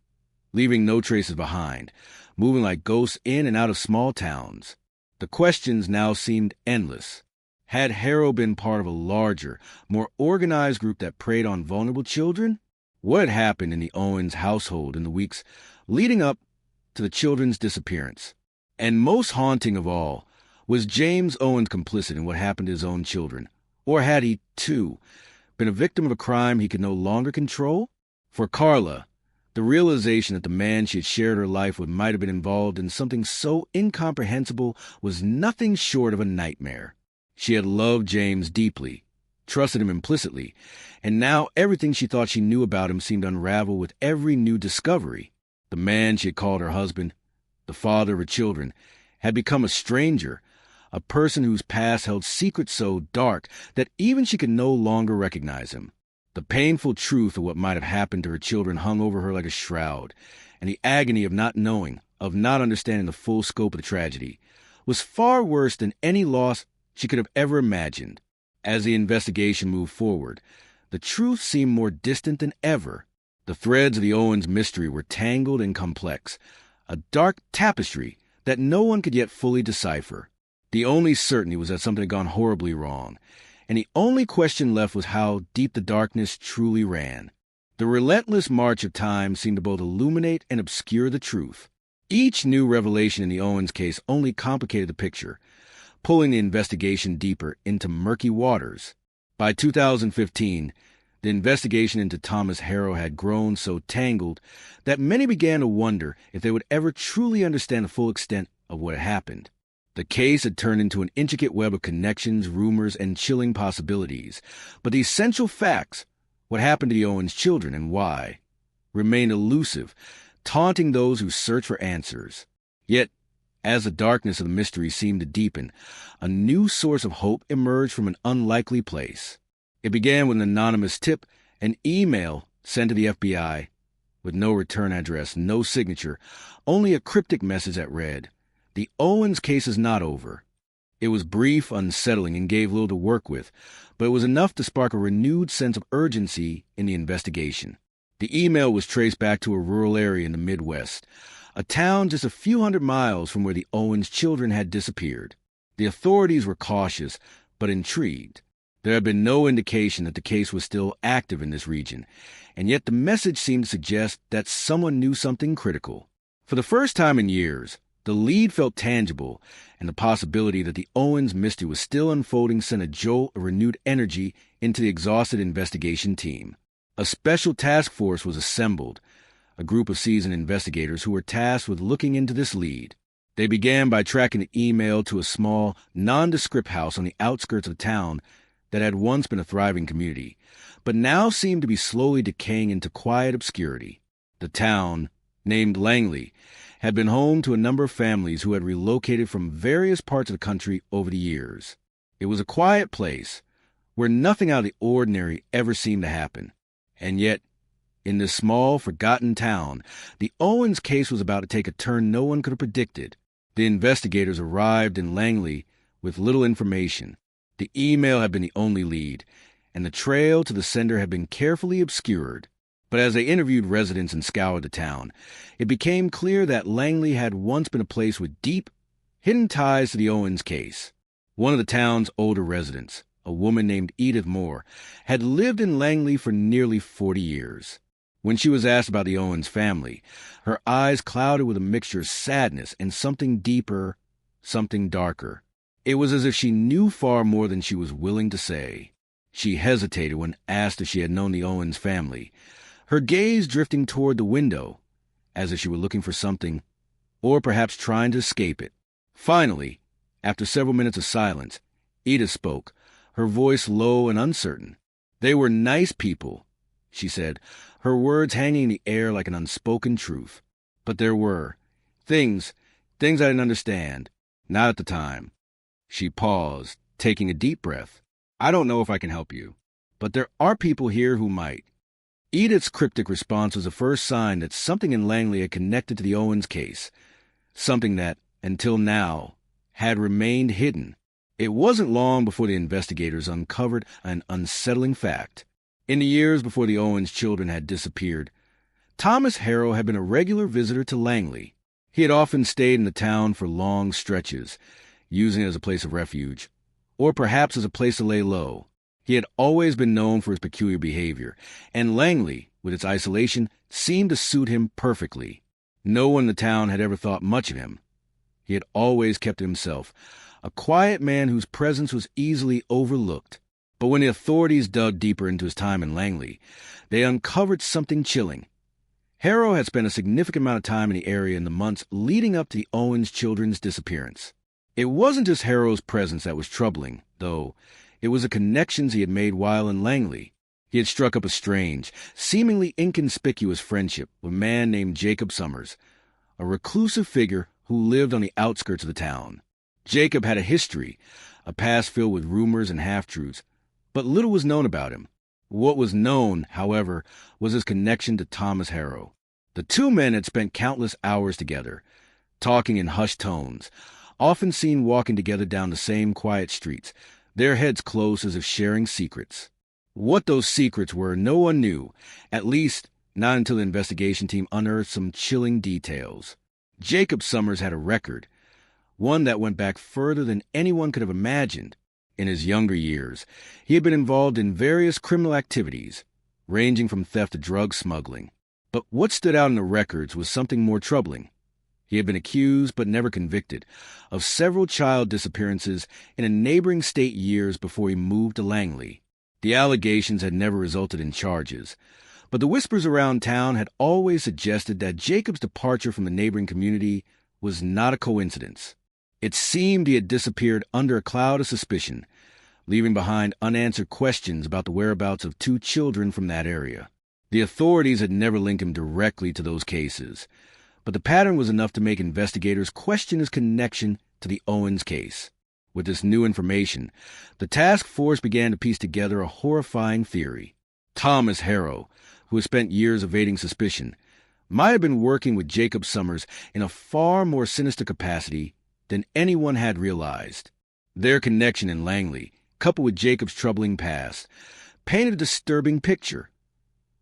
leaving no traces behind, moving like ghosts in and out of small towns. The questions now seemed endless. Had Harrow been part of a larger, more organized group that preyed on vulnerable children? What had happened in the Owens household in the weeks leading up to the children's disappearance? And most haunting of all, was James Owens complicit in what happened to his own children? Or had he, too, been a victim of a crime he could no longer control? For Carla, the realization that the man she had shared her life with might have been involved in something so incomprehensible was nothing short of a nightmare. She had loved James deeply, trusted him implicitly, and now everything she thought she knew about him seemed to unravel with every new discovery. The man she had called her husband, the father of her children, had become a stranger, a person whose past held secrets so dark that even she could no longer recognize him. The painful truth of what might have happened to her children hung over her like a shroud, and the agony of not knowing, of not understanding the full scope of the tragedy, was far worse than any loss she could have ever imagined. As the investigation moved forward, the truth seemed more distant than ever. The threads of the Owens mystery were tangled and complex, a dark tapestry that no one could yet fully decipher. The only certainty was that something had gone horribly wrong, and the only question left was how deep the darkness truly ran. The relentless march of time seemed to both illuminate and obscure the truth. Each new revelation in the Owens case only complicated the picture, pulling the investigation deeper into murky waters. By 2015, the investigation into Thomas Harrow had grown so tangled that many began to wonder if they would ever truly understand the full extent of what had happened. The case had turned into an intricate web of connections, rumors, and chilling possibilities. But the essential facts, what happened to the Owens children and why, remained elusive, taunting those who search for answers. Yet, as the darkness of the mystery seemed to deepen, a new source of hope emerged from an unlikely place. It began with an anonymous tip, an email sent to the FBI, with no return address, no signature, only a cryptic message that read, "The Owens case is not over." It was brief, unsettling, and gave little to work with, but it was enough to spark a renewed sense of urgency in the investigation. The email was traced back to a rural area in the Midwest, a town just a few hundred miles from where the Owens children had disappeared. The authorities were cautious, but intrigued. There had been no indication that the case was still active in this region, and yet the message seemed to suggest that someone knew something critical. For the first time in years, the lead felt tangible, and the possibility that the Owens mystery was still unfolding sent a jolt of renewed energy into the exhausted investigation team. A special task force was assembled, a group of seasoned investigators who were tasked with looking into this lead. They began by tracking the email to a small, nondescript house on the outskirts of town that had once been a thriving community, but now seemed to be slowly decaying into quiet obscurity. The town, named Langley, had been home to a number of families who had relocated from various parts of the country over the years. It was a quiet place, where nothing out of the ordinary ever seemed to happen. And yet, in this small, forgotten town, the Owens case was about to take a turn no one could have predicted. The investigators arrived in Langley with little information. The email had been the only lead, and the trail to the sender had been carefully obscured. But as they interviewed residents and scoured the town, it became clear that Langley had once been a place with deep, hidden ties to the Owens case. One of the town's older residents, a woman named Edith Moore, had lived in Langley for nearly 40 years. When she was asked about the Owens family, her eyes clouded with a mixture of sadness and something deeper, something darker. It was as if she knew far more than she was willing to say. She hesitated when asked if she had known the Owens family, her gaze drifting toward the window, as if she were looking for something, or perhaps trying to escape it. Finally, after several minutes of silence, Edith spoke, her voice low and uncertain. "They were nice people," she said, her words hanging in the air like an unspoken truth. But there were things I didn't understand. Not at the time. She paused, taking a deep breath. I don't know if I can help you, but there are people here who might. Edith's cryptic response was the first sign that something in Langley had connected to the Owens case, something that, until now, had remained hidden. It wasn't long before the investigators uncovered an unsettling fact. In the years before the Owens children had disappeared, Thomas Harrow had been a regular visitor to Langley. He had often stayed in the town for long stretches, using it as a place of refuge, or perhaps as a place to lay low. He had always been known for his peculiar behavior, and Langley, with its isolation, seemed to suit him perfectly. No one in the town had ever thought much of him. He had always kept to himself, a quiet man whose presence was easily overlooked. But when the authorities dug deeper into his time in Langley, they uncovered something chilling. Harrow had spent a significant amount of time in the area in the months leading up to the Owens children's disappearance. It wasn't just Harrow's presence that was troubling, though. It was the connections he had made while in Langley. He had struck up a strange, seemingly inconspicuous friendship with a man named Jacob Summers, a reclusive figure who lived on the outskirts of the town. Jacob had a history, a past filled with rumors and half-truths, but little was known about him. What was known, however, was his connection to Thomas Harrow. The two men had spent countless hours together, talking in hushed tones, often seen walking together down the same quiet streets, their heads close as if sharing secrets. What those secrets were, no one knew, at least not until the investigation team unearthed some chilling details. Jacob Summers had a record, one that went back further than anyone could have imagined. In his younger years, he had been involved in various criminal activities, ranging from theft to drug smuggling. But what stood out in the records was something more troubling. He had been accused, but never convicted, of several child disappearances in a neighboring state years before he moved to Langley. The allegations had never resulted in charges, but the whispers around town had always suggested that Jacob's departure from the neighboring community was not a coincidence. It seemed he had disappeared under a cloud of suspicion, leaving behind unanswered questions about the whereabouts of two children from that area. The authorities had never linked him directly to those cases, but the pattern was enough to make investigators question his connection to the Owens case. With this new information, the task force began to piece together a horrifying theory. Thomas Harrow, who had spent years evading suspicion, might have been working with Jacob Summers in a far more sinister capacity than anyone had realized. Their connection in Langley, coupled with Jacob's troubling past, painted a disturbing picture.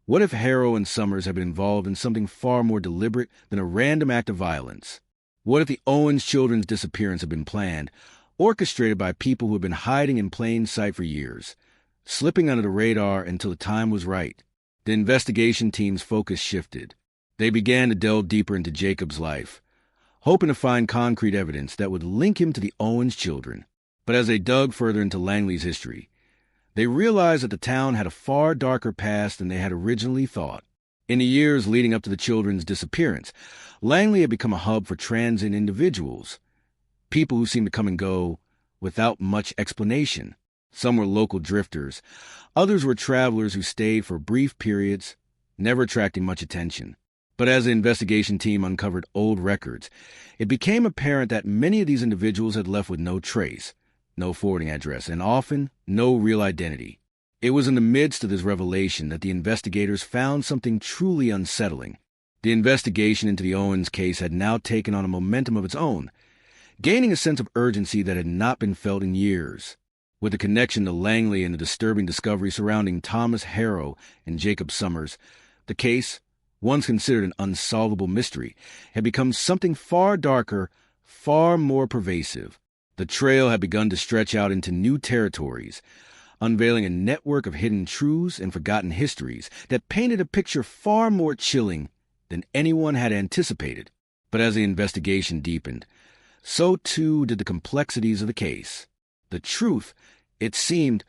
What if Harrow and Summers had been involved in something far more deliberate than a random act of violence? What if the Owens children's disappearance had been planned, orchestrated by people who had been hiding in plain sight for years, slipping under the radar until the time was right? The investigation team's focus shifted. They began to delve deeper into Jacob's life, hoping to find concrete evidence that would link him to the Owens children. But as they dug further into Langley's history, they realized that the town had a far darker past than they had originally thought. In the years leading up to the children's disappearance, Langley had become a hub for transient individuals, people who seemed to come and go without much explanation. Some were local drifters, others were travelers who stayed for brief periods, never attracting much attention. But as the investigation team uncovered old records, it became apparent that many of these individuals had left with no trace, no forwarding address, and often no real identity. It was in the midst of this revelation that the investigators found something truly unsettling. The investigation into the Owens case had now taken on a momentum of its own, gaining a sense of urgency that had not been felt in years. With the connection to Langley and the disturbing discovery surrounding Thomas Harrow and Jacob Summers, the case, once considered an unsolvable mystery, had become something far darker, far more pervasive. The trail had begun to stretch out into new territories, unveiling a network of hidden truths and forgotten histories that painted a picture far more chilling than anyone had anticipated. But as the investigation deepened, so too did the complexities of the case. The truth, it seemed,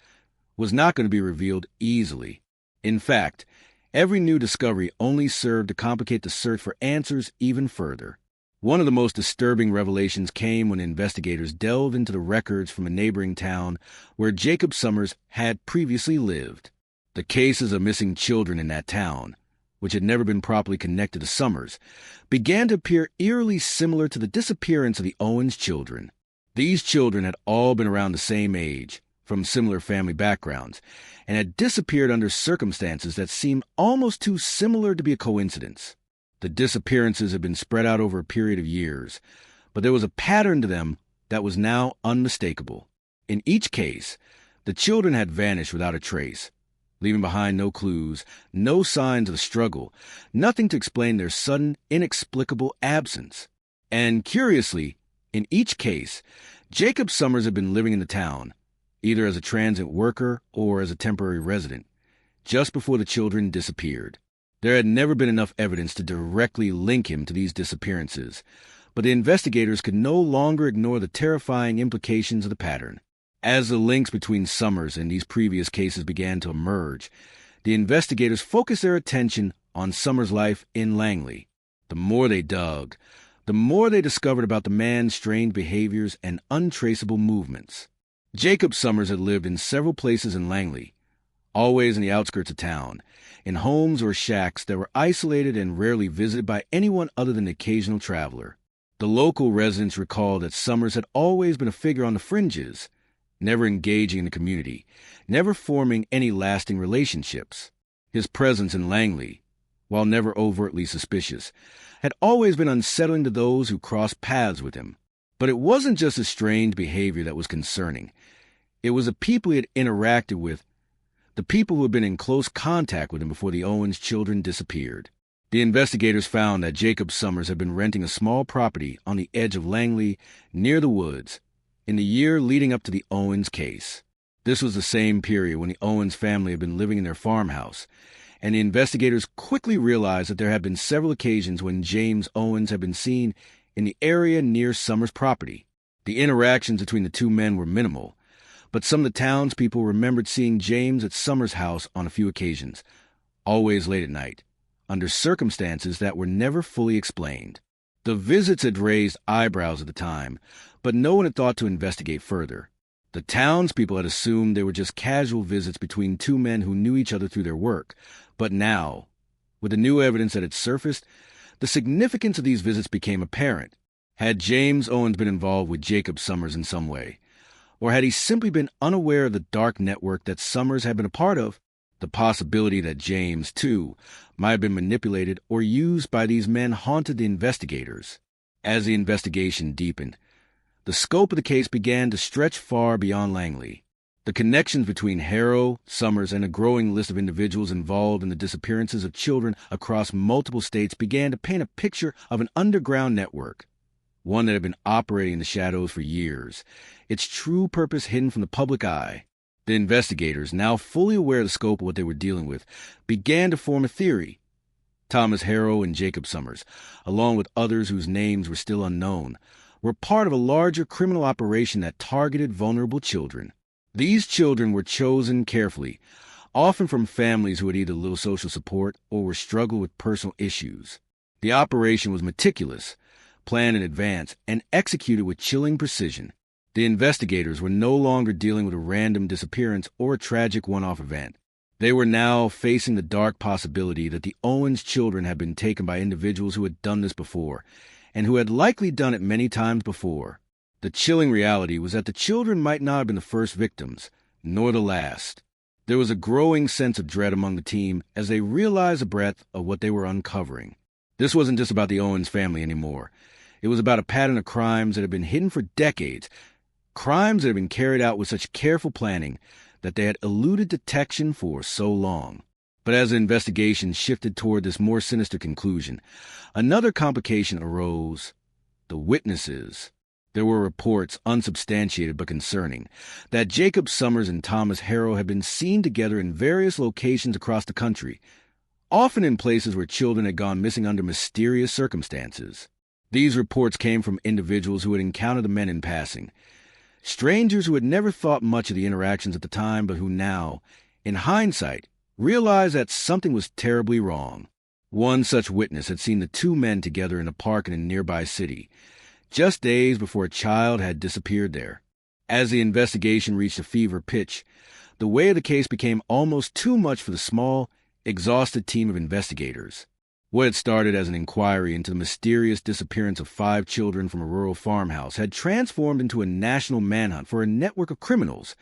was not going to be revealed easily. In fact, every new discovery only served to complicate the search for answers even further. One of the most disturbing revelations came when investigators delved into the records from a neighboring town where Jacob Summers had previously lived. The cases of missing children in that town, which had never been properly connected to Summers, began to appear eerily similar to the disappearance of the Owens children. These children had all been around the same age, from similar family backgrounds, and had disappeared under circumstances that seemed almost too similar to be a coincidence. The disappearances had been spread out over a period of years, but there was a pattern to them that was now unmistakable. In each case, the children had vanished without a trace, leaving behind no clues, no signs of the struggle, nothing to explain their sudden, inexplicable absence. And curiously, in each case, Jacob Summers had been living in the town, either as a transient worker or as a temporary resident, just before the children disappeared. There had never been enough evidence to directly link him to these disappearances, but the investigators could no longer ignore the terrifying implications of the pattern. As the links between Summers and these previous cases began to emerge, the investigators focused their attention on Summers' life in Langley. The more they dug, the more they discovered about the man's strange behaviors and untraceable movements. Jacob Summers had lived in several places in Langley, always in the outskirts of town, in homes or shacks that were isolated and rarely visited by anyone other than the occasional traveler. The local residents recalled that Summers had always been a figure on the fringes, never engaging in the community, never forming any lasting relationships. His presence in Langley, while never overtly suspicious, had always been unsettling to those who crossed paths with him. But it wasn't just his strange behavior that was concerning. It was the people he had interacted with, the people who had been in close contact with him before the Owens children disappeared. The investigators found that Jacob Summers had been renting a small property on the edge of Langley, near the woods, in the year leading up to the Owens case. This was the same period when the Owens family had been living in their farmhouse, and the investigators quickly realized that there had been several occasions when James Owens had been seen in the area near Summers' property. The interactions between the two men were minimal, but some of the townspeople remembered seeing James at Summers' house on a few occasions, always late at night, under circumstances that were never fully explained. The visits had raised eyebrows at the time, but no one had thought to investigate further. The townspeople had assumed they were just casual visits between two men who knew each other through their work. But now, with the new evidence that had surfaced, the significance of these visits became apparent. Had James Owens been involved with Jacob Summers in some way? Or had he simply been unaware of the dark network that Summers had been a part of? The possibility that James, too, might have been manipulated or used by these men haunted the investigators. As the investigation deepened, the scope of the case began to stretch far beyond Langley. The connections between Harrow, Summers, and a growing list of individuals involved in the disappearances of children across multiple states began to paint a picture of an underground network, one that had been operating in the shadows for years, its true purpose hidden from the public eye. The investigators, now fully aware of the scope of what they were dealing with, began to form a theory. Thomas Harrow and Jacob Summers, along with others whose names were still unknown, were part of a larger criminal operation that targeted vulnerable children. These children were chosen carefully, often from families who had either little social support or were struggling with personal issues. The operation was meticulous, planned in advance, and executed with chilling precision. The investigators were no longer dealing with a random disappearance or a tragic one-off event. They were now facing the dark possibility that the Owens children had been taken by individuals who had done this before, and who had likely done it many times before. The chilling reality was that the children might not have been the first victims, nor the last. There was a growing sense of dread among the team as they realized the breadth of what they were uncovering. This wasn't just about the Owens family anymore. It was about a pattern of crimes that had been hidden for decades, crimes that had been carried out with such careful planning that they had eluded detection for so long. But as the investigation shifted toward this more sinister conclusion, another complication arose: the witnesses. There were reports, unsubstantiated but concerning, that Jacob Summers and Thomas Harrow had been seen together in various locations across the country, often in places where children had gone missing under mysterious circumstances. These reports came from individuals who had encountered the men in passing, strangers who had never thought much of the interactions at the time but who now, in hindsight, realized that something was terribly wrong. One such witness had seen the two men together in a park in a nearby city, just days before a child had disappeared there. As the investigation reached a fever pitch, the weight of the case became almost too much for the small, exhausted team of investigators. What had started as an inquiry into the mysterious disappearance of 5 children from a rural farmhouse had transformed into a national manhunt for a network of criminals,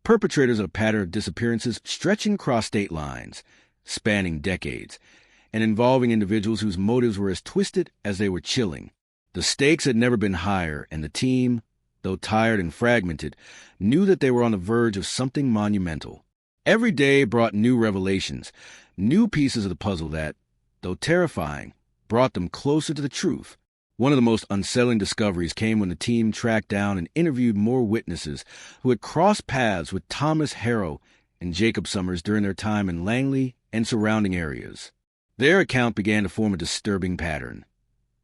perpetrators of a pattern of disappearances stretching across state lines, spanning decades, and involving individuals whose motives were as twisted as they were chilling. The stakes had never been higher, and the team, though tired and fragmented, knew that they were on the verge of something monumental. Every day brought new revelations, new pieces of the puzzle that, though terrifying, brought them closer to the truth. One of the most unsettling discoveries came when the team tracked down and interviewed more witnesses who had crossed paths with Thomas Harrow and Jacob Summers during their time in Langley and surrounding areas. Their account began to form a disturbing pattern.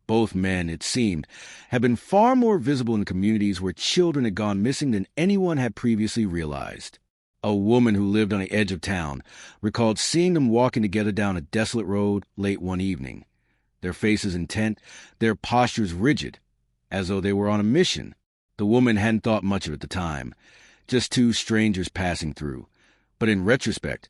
Both men, it seemed, had been far more visible in communities where children had gone missing than anyone had previously realized. A woman who lived on the edge of town recalled seeing them walking together down a desolate road late one evening, their faces intent, their postures rigid, as though they were on a mission. The woman hadn't thought much of it at the time, just 2 strangers passing through. But in retrospect,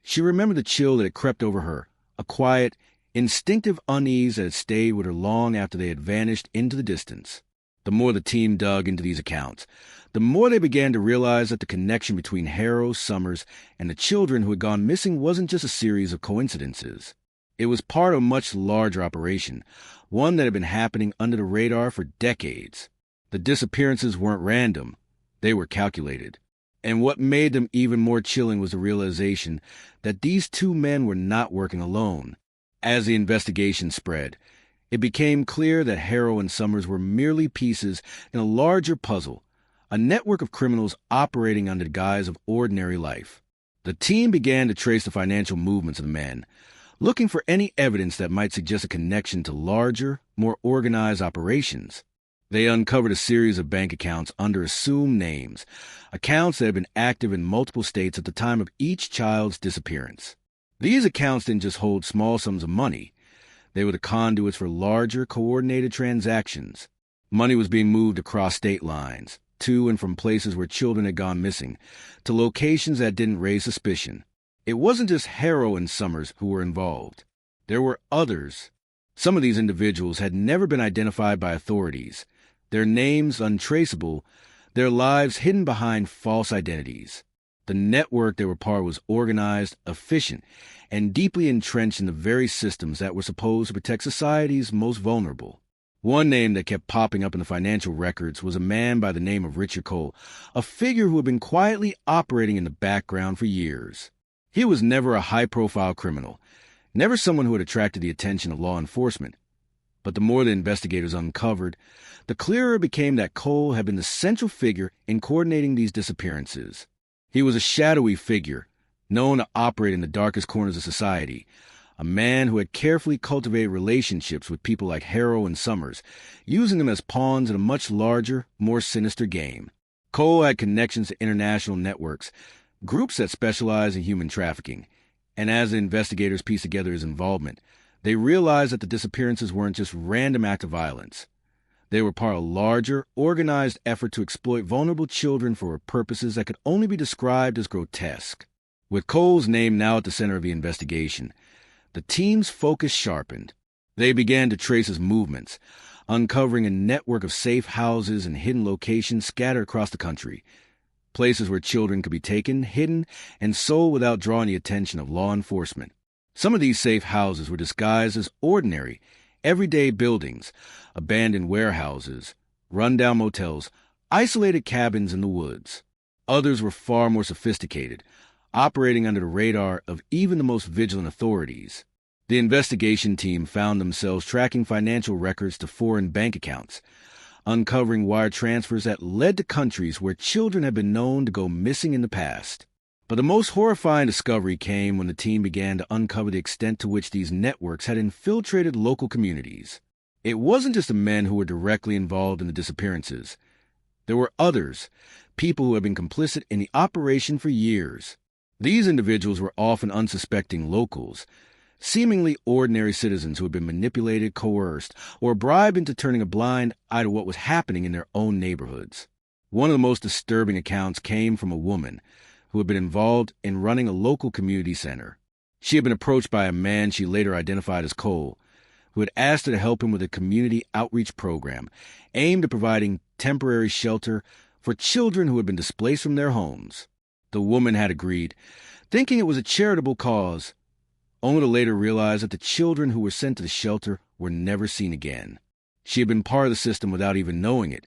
she remembered the chill that had crept over her, a quiet, instinctive unease that had stayed with her long after they had vanished into the distance. The more the team dug into these accounts, the more they began to realize that the connection between Harrow, Summers, and the children who had gone missing wasn't just a series of coincidences. It was part of a much larger operation, one that had been happening under the radar for decades. The disappearances weren't random. They were calculated. And what made them even more chilling was the realization that these 2 men were not working alone. As the investigation spread, it became clear that Harrow and Summers were merely pieces in a larger puzzle, a network of criminals operating under the guise of ordinary life. The team began to trace the financial movements of the men, looking for any evidence that might suggest a connection to larger, more organized operations. They uncovered a series of bank accounts under assumed names, accounts that had been active in multiple states at the time of each child's disappearance. These accounts didn't just hold small sums of money. They were the conduits for larger, coordinated transactions. Money was being moved across state lines, to and from places where children had gone missing, to locations that didn't raise suspicion. It wasn't just Harrow and Summers who were involved. There were others. Some of these individuals had never been identified by authorities, their names untraceable, their lives hidden behind false identities. The network they were part of was organized, efficient, and deeply entrenched in the very systems that were supposed to protect society's most vulnerable. One name that kept popping up in the financial records was a man by the name of Richard Cole, a figure who had been quietly operating in the background for years. He was never a high-profile criminal, never someone who had attracted the attention of law enforcement. But the more the investigators uncovered, the clearer it became that Cole had been the central figure in coordinating these disappearances. He was a shadowy figure, known to operate in the darkest corners of society, a man who had carefully cultivated relationships with people like Harrow and Summers, using them as pawns in a much larger, more sinister game. Cole had connections to international networks, groups that specialize in human trafficking, and as the investigators pieced together his involvement, they realized that the disappearances weren't just random acts of violence. They were part of a larger, organized effort to exploit vulnerable children for purposes that could only be described as grotesque. With Cole's name now at the center of the investigation, the team's focus sharpened. They began to trace his movements, uncovering a network of safe houses and hidden locations scattered across the country, places where children could be taken, hidden, and sold without drawing the attention of law enforcement. Some of these safe houses were disguised as ordinary, everyday buildings, abandoned warehouses, run-down motels, isolated cabins in the woods. Others were far more sophisticated, operating under the radar of even the most vigilant authorities. The investigation team found themselves tracking financial records to foreign bank accounts, uncovering wire transfers that led to countries where children had been known to go missing in the past. But the most horrifying discovery came when the team began to uncover the extent to which these networks had infiltrated local communities. It wasn't just the men who were directly involved in the disappearances. There were others, people who had been complicit in the operation for years. These individuals were often unsuspecting locals, seemingly ordinary citizens who had been manipulated, coerced, or bribed into turning a blind eye to what was happening in their own neighborhoods. One of the most disturbing accounts came from a woman who had been involved in running a local community center. She had been approached by a man she later identified as Cole, who had asked her to help him with a community outreach program aimed at providing temporary shelter for children who had been displaced from their homes. The woman had agreed, thinking it was a charitable cause, only to later realize that the children who were sent to the shelter were never seen again. She had been part of the system without even knowing it,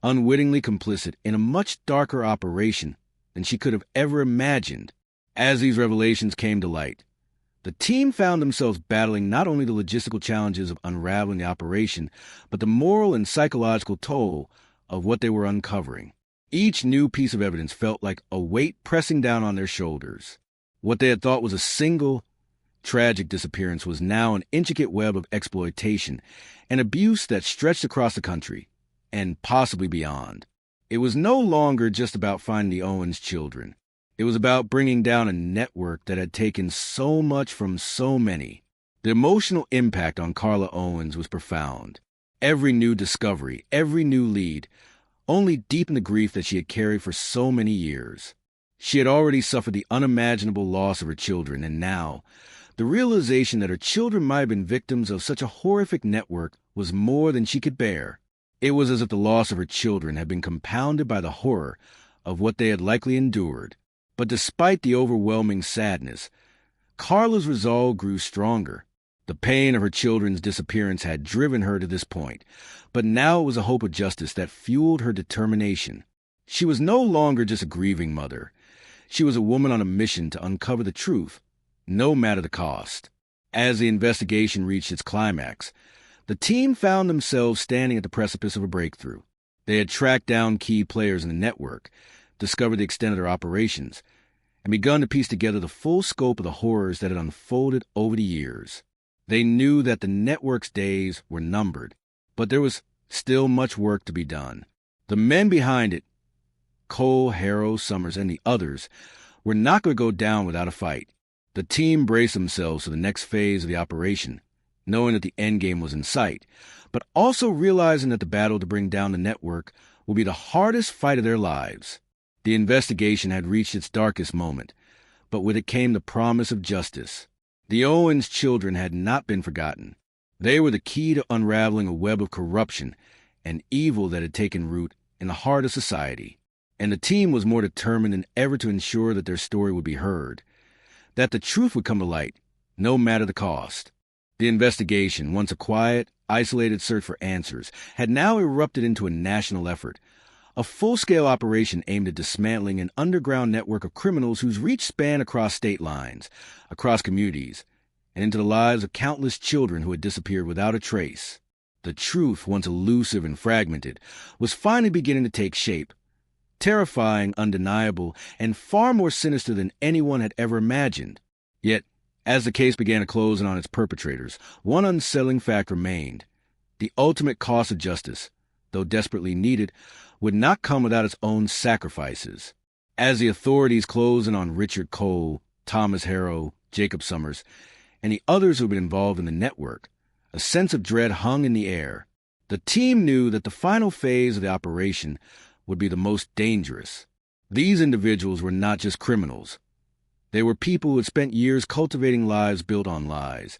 unwittingly complicit in a much darker operation than she could have ever imagined. As these revelations came to light, the team found themselves battling not only the logistical challenges of unraveling the operation, but the moral and psychological toll of what they were uncovering. Each new piece of evidence felt like a weight pressing down on their shoulders. What they had thought was a single, tragic disappearance was now an intricate web of exploitation and abuse that stretched across the country, and possibly beyond. It was no longer just about finding the Owens children. It was about bringing down a network that had taken so much from so many. The emotional impact on Carla Owens was profound. Every new discovery, every new lead, only deepened the grief that she had carried for so many years. She had already suffered the unimaginable loss of her children, and now, the realization that her children might have been victims of such a horrific network was more than she could bear. It was as if the loss of her children had been compounded by the horror of what they had likely endured. But despite the overwhelming sadness, Carla's resolve grew stronger. The pain of her children's disappearance had driven her to this point, but now it was a hope of justice that fueled her determination. She was no longer just a grieving mother. She was a woman on a mission to uncover the truth, no matter the cost. As the investigation reached its climax, the team found themselves standing at the precipice of a breakthrough. They had tracked down key players in the network, discovered the extent of their operations, and begun to piece together the full scope of the horrors that had unfolded over the years. They knew that the network's days were numbered, but there was still much work to be done. The men behind it, Cole, Harrow, Summers, and the others, were not going to go down without a fight. The team braced themselves for the next phase of the operation, knowing that the endgame was in sight, but also realizing that the battle to bring down the network would be the hardest fight of their lives. The investigation had reached its darkest moment, but with it came the promise of justice. The Owens children had not been forgotten. They were the key to unraveling a web of corruption and evil that had taken root in the heart of society. And the team was more determined than ever to ensure that their story would be heard, that the truth would come to light, no matter the cost. The investigation, once a quiet, isolated search for answers, had now erupted into a national effort, a full-scale operation aimed at dismantling an underground network of criminals whose reach spanned across state lines, across communities, and into the lives of countless children who had disappeared without a trace. The truth, once elusive and fragmented, was finally beginning to take shape, terrifying, undeniable, and far more sinister than anyone had ever imagined. Yet, as the case began to close in on its perpetrators, one unsettling fact remained. The ultimate cost of justice, though desperately needed, would not come without its own sacrifices. As the authorities closed in on Richard Cole, Thomas Harrow, Jacob Summers, and the others who had been involved in the network, a sense of dread hung in the air. The team knew that the final phase of the operation would be the most dangerous. These individuals were not just criminals. They were people who had spent years cultivating lives built on lies,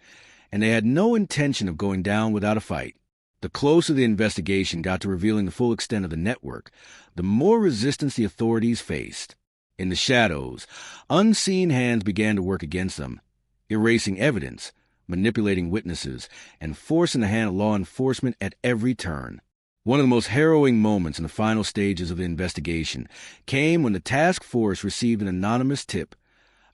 and they had no intention of going down without a fight. The closer the investigation got to revealing the full extent of the network, the more resistance the authorities faced. In the shadows, unseen hands began to work against them, erasing evidence, manipulating witnesses, and forcing the hand of law enforcement at every turn. One of the most harrowing moments in the final stages of the investigation came when the task force received an anonymous tip,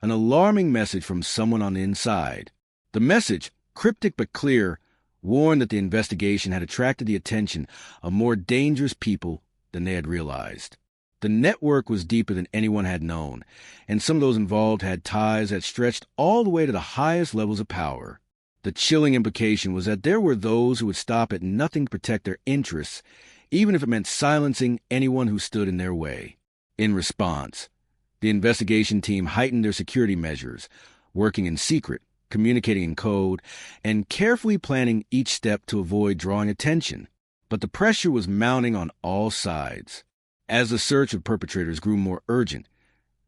an alarming message from someone on the inside. The message, cryptic but clear, warned that the investigation had attracted the attention of more dangerous people than they had realized. The network was deeper than anyone had known, and some of those involved had ties that stretched all the way to the highest levels of power. The chilling implication was that there were those who would stop at nothing to protect their interests, even if it meant silencing anyone who stood in their way. In response, the investigation team heightened their security measures, working in secret, communicating in code, and carefully planning each step to avoid drawing attention. But the pressure was mounting on all sides. As the search of perpetrators grew more urgent,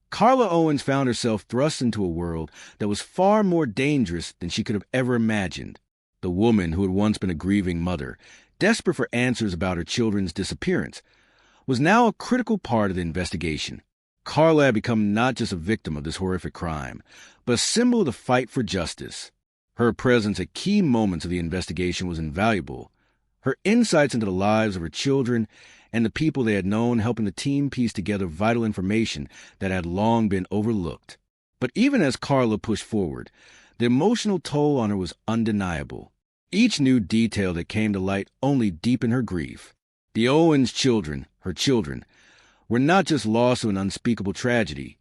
Carla Owens found herself thrust into a world that was far more dangerous than she could have ever imagined. The woman who had once been a grieving mother, desperate for answers about her children's disappearance, was now a critical part of the investigation. Carla had become not just a victim of this horrific crime, but a symbol of the fight for justice. Her presence at key moments of the investigation was invaluable. Her insights into the lives of her children and the people they had known, helping the team piece together vital information that had long been overlooked. But even as Carla pushed forward, the emotional toll on her was undeniable. Each new detail that came to light only deepened her grief. The Owens children, her children, were not just lost to an unspeakable tragedy.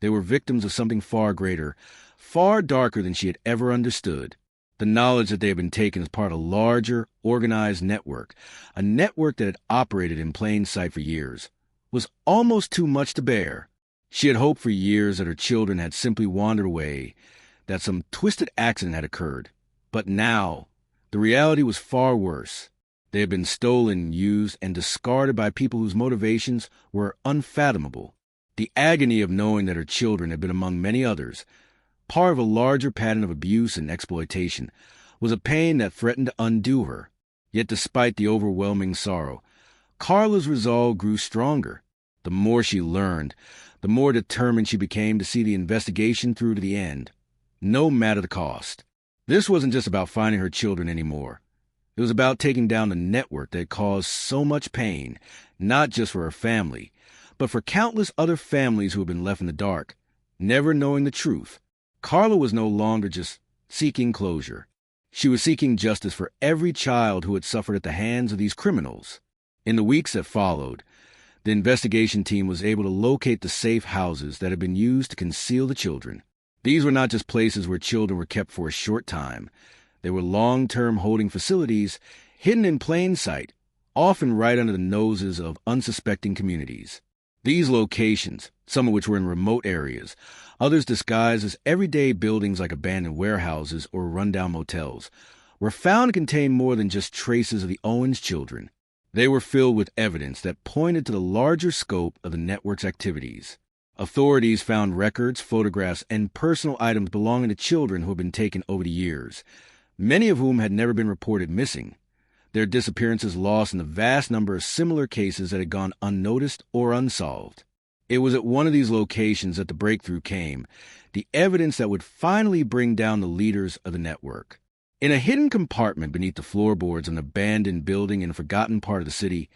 They were victims of something far greater, far darker than she had ever understood. The knowledge that they had been taken as part of a larger, organized network, a network that had operated in plain sight for years, was almost too much to bear. She had hoped for years that her children had simply wandered away, that some twisted accident had occurred. But now, the reality was far worse. They had been stolen, used, and discarded by people whose motivations were unfathomable. The agony of knowing that her children had been among many others, part of a larger pattern of abuse and exploitation, was a pain that threatened to undo her. Yet despite the overwhelming sorrow, Carla's resolve grew stronger. The more she learned, the more determined she became to see the investigation through to the end, no matter the cost. This wasn't just about finding her children anymore. It was about taking down the network that had caused so much pain, not just for her family, but for countless other families who had been left in the dark, never knowing the truth. Carla was no longer just seeking closure. She was seeking justice for every child who had suffered at the hands of these criminals. In the weeks that followed, the investigation team was able to locate the safe houses that had been used to conceal the children. These were not just places where children were kept for a short time. They were long-term holding facilities, hidden in plain sight, often right under the noses of unsuspecting communities. These locations, some of which were in remote areas, others disguised as everyday buildings like abandoned warehouses or rundown motels, were found to contain more than just traces of the Owens children. They were filled with evidence that pointed to the larger scope of the network's activities. Authorities found records, photographs, and personal items belonging to children who had been taken over the years, many of whom had never been reported missing. Their disappearances lost in the vast number of similar cases that had gone unnoticed or unsolved. It was at one of these locations that the breakthrough came, the evidence that would finally bring down the leaders of the network. In a hidden compartment beneath the floorboards of an abandoned building in a forgotten part of the city,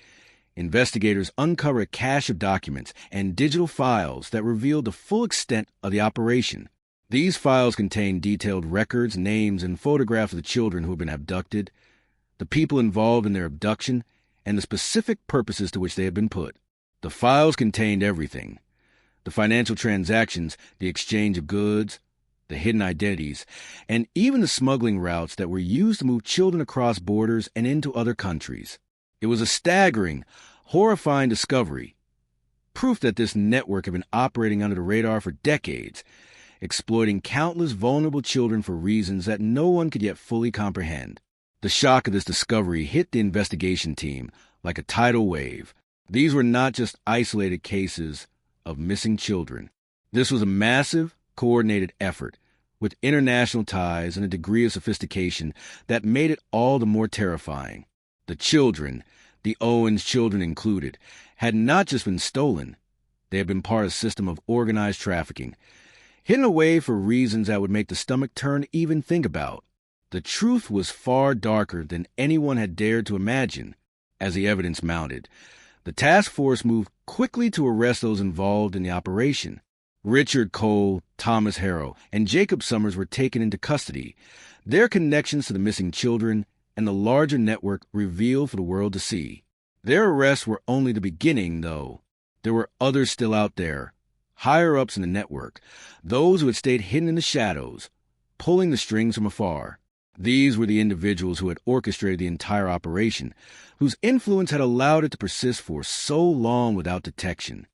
investigators uncovered a cache of documents and digital files that revealed the full extent of the operation. These files contained detailed records, names, and photographs of the children who had been abducted, the people involved in their abduction, and the specific purposes to which they had been put. The files contained everything: the financial transactions, the exchange of goods, the hidden identities, and even the smuggling routes that were used to move children across borders and into other countries. It was a staggering, horrifying discovery, proof that this network had been operating under the radar for decades, exploiting countless vulnerable children for reasons that no one could yet fully comprehend. The shock of this discovery hit the investigation team like a tidal wave. These were not just isolated cases of missing children. This was a massive, coordinated effort with international ties and a degree of sophistication that made it all the more terrifying. The children, the Owens children included, had not just been stolen. They had been part of a system of organized trafficking, hidden away for reasons that would make the stomach turn to even think about. The truth was far darker than anyone had dared to imagine. As the evidence mounted, the task force moved quickly to arrest those involved in the operation. Richard Cole, Thomas Harrow, and Jacob Summers were taken into custody, their connections to the missing children and the larger network revealed for the world to see. Their arrests were only the beginning, though. There were others still out there, higher-ups in the network, those who had stayed hidden in the shadows, pulling the strings from afar. These were the individuals who had orchestrated the entire operation, whose influence had allowed it to persist for so long without detection.